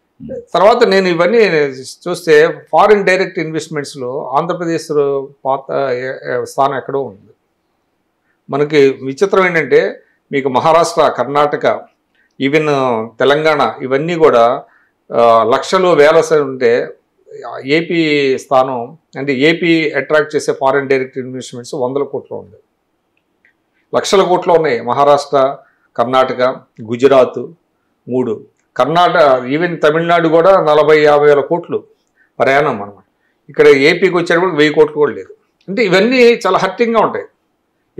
తర్వాత నేను ఇవన్నీ చూస్తే ఫారిన్ డైరెక్ట్ ఇన్వెస్ట్మెంట్స్లో ఆంధ్రప్రదేశ్ స్థానం ఎక్కడో ఉంది. మనకి విచిత్రం ఏంటంటే మీకు మహారాష్ట్ర, కర్ణాటక, ఈవెన్ తెలంగాణ ఇవన్నీ కూడా లక్షలు వేల ఉంటే ఏపీ స్థానం అంటే ఏపీ అట్రాక్ట్ చేసే ఫారిన్ డైరెక్ట్ ఇన్వెస్ట్మెంట్స్ 100 కోట్లు ఉంది, లక్షల కోట్లు ఉన్నాయి. మహారాష్ట్ర, కర్ణాటక, గుజరాత్ 3, కర్ణాటక ఈవెన్ తమిళనాడు కూడా 40-50 వేల కోట్లు ప్రయాణం అనమాట. ఇక్కడ ఏపీకి వచ్చేటప్పుడు 1000 కోట్లు కూడా లేదు. అంటే ఇవన్నీ చాలా హర్టింగ్గా ఉంటాయి.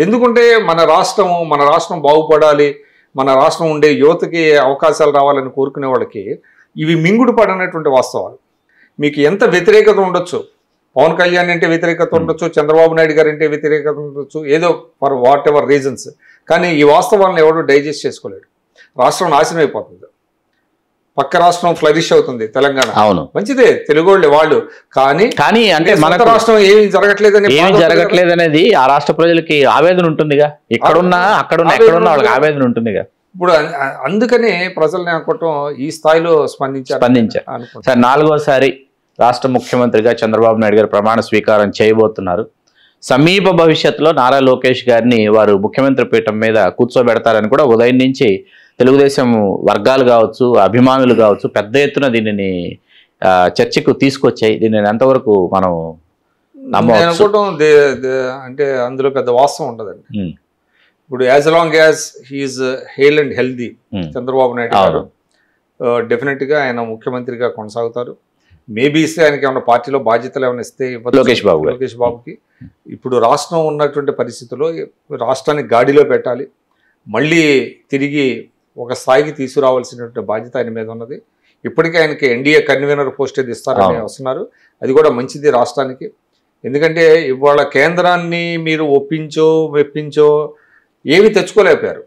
ఎందుకంటే మన రాష్ట్రం బాగుపడాలి, మన రాష్ట్రం ఉండే యువతకి అవకాశాలు రావాలని కోరుకునే వాళ్ళకి ఇవి మింగుడు పడనటువంటి వాస్తవాలు. మీకు ఎంత వ్యతిరేకత ఉండొచ్చు, పవన్ కళ్యాణ్ అంటే వ్యతిరేకత ఉండొచ్చు, చంద్రబాబు నాయుడు గారు అంటే వ్యతిరేకత ఉండొచ్చు, ఏదో ఫర్ వాట్ ఎవర్ రీజన్స్, కానీ ఈ వాస్తవాలను ఎవరు డైజెస్ట్ చేసుకోలేడు. రాష్ట్రం నాశనం అయిపోతుంది, పక్క రాష్ట్రం ఫ్లరిష్ అవుతుంది. తెలంగాణ అవును మంచిదే, తెలుగు వాళ్ళు, కానీ అంటే మన రాష్ట్రం ఏమి జరగట్లేదనేది ఆ రాష్ట్ర ప్రజలకి ఆవేదన ఉంటుందిగా. ఎక్కడున్నా వాళ్ళకి ఆవేదన ఉంటుందిగా. ఇప్పుడు అందుకనే ప్రజల్ని అనుకోవటం ఈ స్థాయిలో స్పందించారు. సార్, 4వసారి రాష్ట్ర ముఖ్యమంత్రిగా చంద్రబాబు నాయుడు గారు ప్రమాణ స్వీకారం చేయబోతున్నారు. సమీప భవిష్యత్తులో నారా లోకేష్ గారిని వారు ముఖ్యమంత్రి పీఠం మీద కూర్చోబెడతారని కూడా ఉదయం నుంచి తెలుగుదేశం వర్గాలు కావచ్చు, అభిమానులు కావచ్చు పెద్ద ఎత్తున దీనిని చర్చకు తీసుకొచ్చాయి. దీనిని ఎంతవరకు మనం అనుకోవటం అంటే అందులో పెద్ద వాస్తవం ఉండదండి. ఇప్పుడు as long as he is hale and healthy Chandrababu Naidu garu డెఫినెట్గా ఆయన ముఖ్యమంత్రిగా కొనసాగుతారు. మేబీ ఇస్తే ఆయనకి ఏమైనా పార్టీలో బాధ్యతలు ఏమైనా ఇస్తే లోకేష్ బాబుకి. ఇప్పుడు రాష్ట్రం ఉన్నటువంటి పరిస్థితుల్లో రాష్ట్రాన్ని గాడిలో పెట్టాలి, మళ్ళీ తిరిగి ఒక స్థాయికి తీసుకురావాల్సినటువంటి బాధ్యత ఆయన మీద ఉన్నది. ఇప్పటికే ఆయనకి ఎన్డీఏ కన్వీనర్ పోస్ట్ ఏది ఇస్తారని వస్తున్నారు, అది కూడా మంచిది రాష్ట్రానికి. ఎందుకంటే ఇవాళ కేంద్రాన్ని మీరు మెప్పించో ఏమి తెచ్చుకోలేకపోయారు,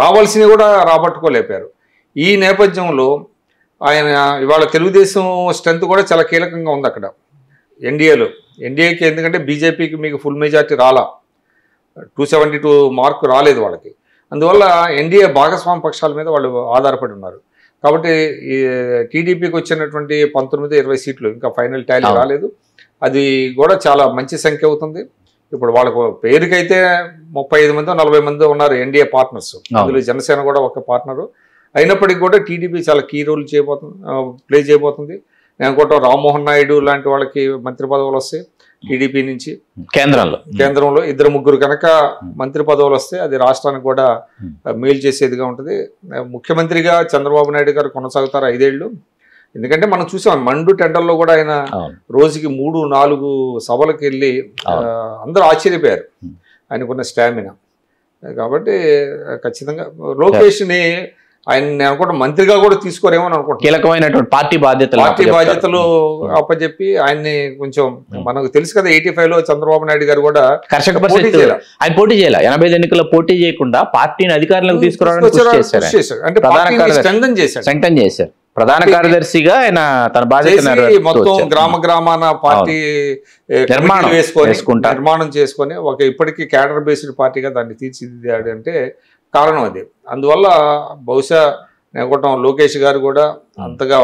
రావాల్సినవి కూడా రాబట్టుకోలేకపోయారు. ఈ నేపథ్యంలో ఆయన ఇవాళ తెలుగుదేశం స్ట్రెంత్ కూడా చాలా కీలకంగా ఉంది అక్కడ ఎన్డీఏకి. ఎందుకంటే బీజేపీకి మీకు ఫుల్ మెజార్టీ రాలా, 272 మార్కు రాలేదు వాళ్ళకి. అందువల్ల ఎన్డీఏ భాగస్వామ్య పక్షాల మీద వాళ్ళు ఆధారపడి ఉన్నారు. కాబట్టి ఈ టీడీపీకి వచ్చినటువంటి 19-20 సీట్లు ఇంకా ఫైనల్ టాలీ రాలేదు, అది కూడా చాలా మంచి సంఖ్య అవుతుంది. ఇప్పుడు వాళ్ళకు పేరుకైతే 35 మందో 40 మందో ఉన్నారు ఎన్డీఏ పార్ట్నర్స్, అందులో జనసేన కూడా ఒక పార్ట్నరు. అయినప్పటికీ కూడా టీడీపీ చాలా కీ రోల్ ప్లే చేయబోతుంది. నేను అనుకుంటాం రామ్మోహన్ నాయుడు లాంటి వాళ్ళకి మంత్రి పదవులు వస్తాయి టీడీపీ నుంచి. కేంద్రంలో 2-3 కనుక మంత్రి పదవులు వస్తే అది రాష్ట్రానికి కూడా మేలు చేసేదిగా ఉంటుంది. ముఖ్యమంత్రిగా చంద్రబాబు నాయుడు గారు కొనసాగుతారు 5 ఏళ్ళు. ఎందుకంటే మనం చూసాం మండు టెండర్లో కూడా ఆయన రోజుకి 3-4 సభలకు వెళ్ళి అందరూ ఆశ్చర్యపోయారు ఆయనకున్న స్టామినా. కాబట్టి ఖచ్చితంగా లోకేష్ని ఆయన అనుకుంటా మంత్రిగా కూడా తీసుకోరేమో అనుకుంటా, కీలకమైనటువంటి పార్టీ బాధ్యతలు అప్పచెప్పి ఆయన్ని కొంచెం మనకు తెలుసు కదా 85లో చంద్రబాబు నాయుడు గారు కూడా ఆయన పోటీ చేయాలి, 85 ఎన్నికల్లో పోటీ చేయకుండా పార్టీని అధికారంలోకి తీసుకురావడానికి అంటే స్ట్రెంగ్థెన్ చేశారు. ప్రధాన కార్యదర్శిగా ఆయన తన బాధ్యత మొత్తం గ్రామాన పార్టీ నిర్మాణం చేసుకొని ఒక ఇప్పటికీ క్యాడర్ బేస్డ్ పార్టీగా దాన్ని తీర్చిదిద్దాడు అంటే కారణం అది. అందువల్ల బహుశా నేను లోకేష్ గారు కూడా అంతగా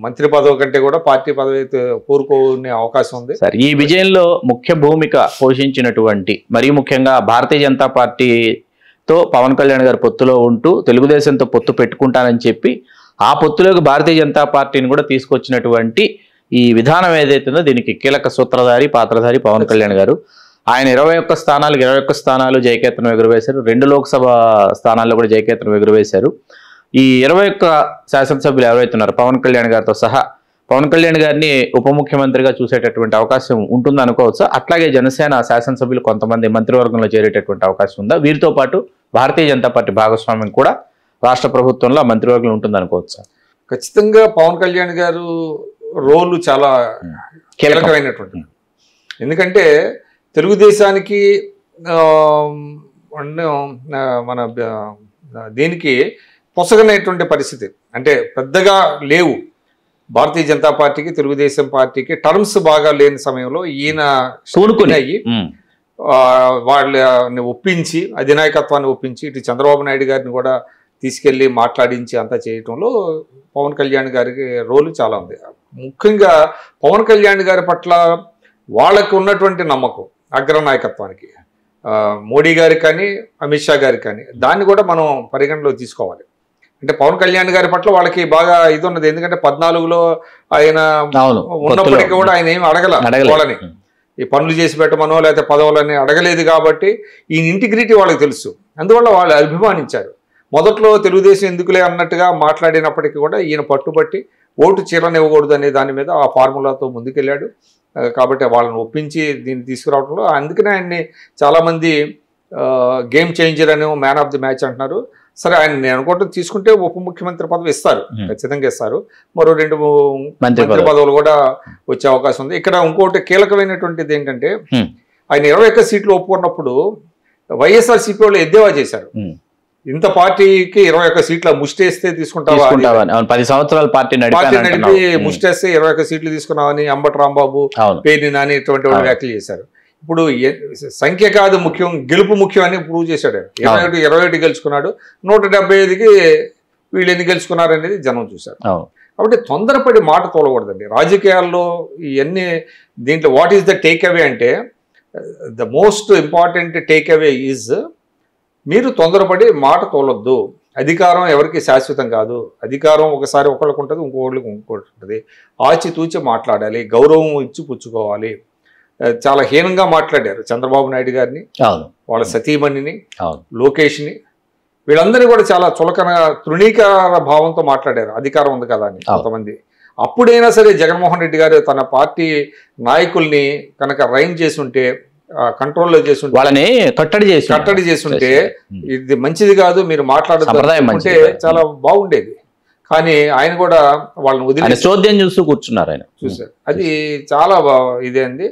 మంత్రి పదవి కంటే కూడా పార్టీ పదవి కోరుకునే అవకాశం ఉంది. సార్, ఈ విజయంలో ముఖ్య భూమిక పోషించినటువంటి మరీ ముఖ్యంగా భారతీయ జనతా పార్టీతో పవన్ కళ్యాణ్ గారు పొత్తులో ఉంటూ తెలుగుదేశంతో పొత్తు పెట్టుకుంటానని చెప్పి ఆ పొత్తులోకి భారతీయ జనతా పార్టీని కూడా తీసుకొచ్చినటువంటి ఈ విధానం ఏదైతుందో దీనికి కీలక సూత్రధారి పాత్రధారి పవన్ కళ్యాణ్ గారు. ఆయన 21 స్థానాలు జయకేతనం ఎగురవేశారు. 2 లోక్సభ స్థానాల్లో కూడా జయకేతనం ఎగురవేశారు. ఈ 21 శాసనసభ్యులు ఎవరైతే ఉన్నారో పవన్ కళ్యాణ్ గారితో సహా పవన్ కళ్యాణ్ గారిని ఉప ముఖ్యమంత్రిగా చూసేటటువంటి అవకాశం ఉంటుంది అనుకోవచ్చు. అట్లాగే జనసేన శాసనసభ్యులు కొంతమంది మంత్రివర్గంలో చేరేటటువంటి అవకాశం ఉందా? వీరితో పాటు భారతీయ జనతా పార్టీ భాగస్వామ్యం కూడా రాష్ట్ర ప్రభుత్వంలో మంత్రివర్గం ఉంటుంది అనుకోవచ్చు. ఖచ్చితంగా పవన్ కళ్యాణ్ గారు రోలు చాలా కీలకమైనటువంటి. ఎందుకంటే తెలుగుదేశానికి మన దీనికి పొసగనేటువంటి పరిస్థితి అంటే పెద్దగా లేవు. భారతీయ జనతా పార్టీకి తెలుగుదేశం పార్టీకి టర్మ్స్ బాగా లేని సమయంలో ఈయన అయ్యి వాళ్ళని ఒప్పించి అధినాయకత్వాన్ని ఒప్పించి ఇటు చంద్రబాబు నాయుడు గారిని కూడా తీసుకెళ్ళి మాట్లాడించి అంతా చేయటంలో పవన్ కళ్యాణ్ గారికి రోలు చాలా ఉంది. ముఖ్యంగా పవన్ కళ్యాణ్ గారి పట్ల వాళ్ళకు ఉన్నటువంటి నమ్మకం అగ్రనాయకత్వానికి మోడీ గారికి కానీ అమిత్ షా గారికి కానీ దాన్ని కూడా మనం పరిగణలో తీసుకోవాలి. అంటే పవన్ కళ్యాణ్ గారి పట్ల వాళ్ళకి బాగా ఇది ఉన్నది. ఎందుకంటే 14లో ఆయన ఉన్నప్పటికీ కూడా ఆయన ఏమి అడగల వాళ్ళని ఈ పనులు చేసి పెట్టమనో లేకపోతే పదవులని అడగలేదు. కాబట్టి ఈయన ఇంటిగ్రిటీ వాళ్ళకి తెలుసు, అందువల్ల వాళ్ళు అభిమానించారు. మొదట్లో తెలుగుదేశం ఎందుకులే అన్నట్టుగా మాట్లాడినప్పటికీ కూడా ఈయన పట్టుబట్టి ఓటు చీలనివ్వకూడదు అనే దాని మీద ఆ ఫార్ములాతో ముందుకెళ్ళాడు. కాబట్టి వాళ్ళని ఒప్పించి దీన్ని తీసుకురావడంలో అందుకనే ఆయన్ని చాలామంది గేమ్ చేంజర్ అని మ్యాన్ ఆఫ్ ది మ్యాచ్ అంటున్నారు. సరే, ఆయన నేను అనుకుంటే తీసుకుంటే ఉప ముఖ్యమంత్రి పదవి ఇస్తారు, ఖచ్చితంగా ఇస్తారు. మరో 2 మంత్రి పదవులు కూడా వచ్చే అవకాశం ఉంది. ఇక్కడ ఇంకోటి కీలకమైనటువంటిది ఏంటంటే ఆయన 21 సీట్లు ఒప్పుకున్నప్పుడు వైఎస్ఆర్సీపీ వాళ్ళు ఎద్దేవా చేశారు. ఇంత పార్టీకి 21 సీట్ల ముష్టేస్తే తీసుకుంటావా, 10 సంవత్సరాల పార్టీ నడిపి ముష్టేస్తే 21 సీట్లు తీసుకున్నామని అంబటి రాంబాబు, పేర్ని నాని ఇటువంటి వాళ్ళు వ్యాఖ్యలు చేశారు. ఇప్పుడు సంఖ్య కాదు ముఖ్యం, గెలుపు ముఖ్యం అని ప్రూవ్ చేశాడు. 21 గెలుచుకున్నాడు, 175కి వీళ్ళు ఎన్ని గెలుచుకున్నారు అనేది జనం చూశారు. కాబట్టి తొందరపడి మాట తోలకూడదండి రాజకీయాల్లో ఇవన్నీ. దీంట్లో what is the takeaway అంటే the most important takeaway is మీరు తొందరపడి మాట తోలొద్దు. అధికారం ఎవరికి శాశ్వతం కాదు. అధికారం ఒకసారి ఒకళ్ళకు ఉంటుంది, ఇంకొకళ్ళకి ఇంకొకటి ఉంటుంది. ఆచితూచి మాట్లాడాలి, గౌరవం ఇచ్చి పుచ్చుకోవాలి. చాలా హీనంగా మాట్లాడారు చంద్రబాబు నాయుడు గారిని, వాళ్ళ సతీమణిని, లోకేష్ని, వీళ్ళందరినీ కూడా చాలా చులకన తృణీకార భావంతో మాట్లాడారు. అధికారం ఉంది కదా అని కొంతమంది. అప్పుడైనా సరే జగన్మోహన్ రెడ్డి గారు తన పార్టీ నాయకుల్ని కనుక రైన్ చేసి ఉంటే, కంట్రోల్లో చేసి ఉంటే, వాళ్ళని కట్టడి చేసి ఉంటే ఇది మంచిది కాదు, మీరు మాట్లాడుతుంటే చాలా బాగుండేది. కానీ ఆయన కూడా వాళ్ళని వదిలి చోద్యం చూస్తూ కూర్చున్నారు. ఆయన చూసారు, అది చాలా ఇదే అండి.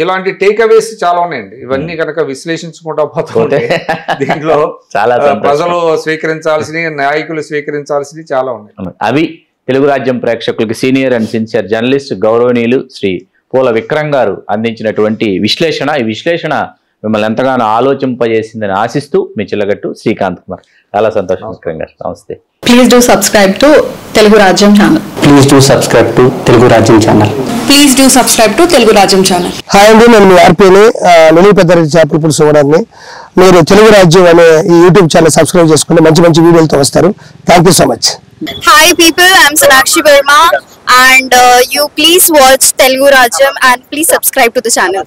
ఇలాంటి టేక్ అవేస్ చాలా ఉన్నాయండి. ఇవన్నీ కనుక విశ్లేషించుకుంటా పోతుంటే దీంట్లో చాలా ప్రజలు స్వీకరించాల్సినవి, నాయకులు స్వీకరించాల్సినవి చాలా ఉన్నాయి. అవి తెలుగు రాజ్యం ప్రేక్షకులకి సీనియర్ అండ్ సిన్సియర్ జర్నలిస్ట్ గౌరవనీయులు శ్రీ పూల విక్రమ్ గారు అందించినటువంటి విశ్లేషణ. ఈ విశ్లేషణ మిమ్మల్ని ఎంతగానో ఆలోచింపజేసిందని ఆశిస్తూ మీ చిల్లగట్టు శ్రీకాంత్ కుమార్. చాలా సంతోషం విక్రమ్ గారు, నమస్తే. Please do subscribe to Telugu Rajyam channel. Please do subscribe to Telugu Rajyam channel. Please do subscribe to Telugu Rajyam channel. Hi అండి, నేను మీ ఆర్పీని లొలి పెద్దారెడ్డి చేపల పులుసు ఇవ్వడాన్ని. మీరు తెలుగు రాజ్యం అనే ఈ యూట్యూబ్ ఛానల్ సబ్స్క్రైబ్ చేసుకుని మంచి మంచి వీడియోలతో వస్తారు. Thank you so much. Hi people, I'm Sonakshi Verma and you please watch Telugu Rajyam and please subscribe to the channel.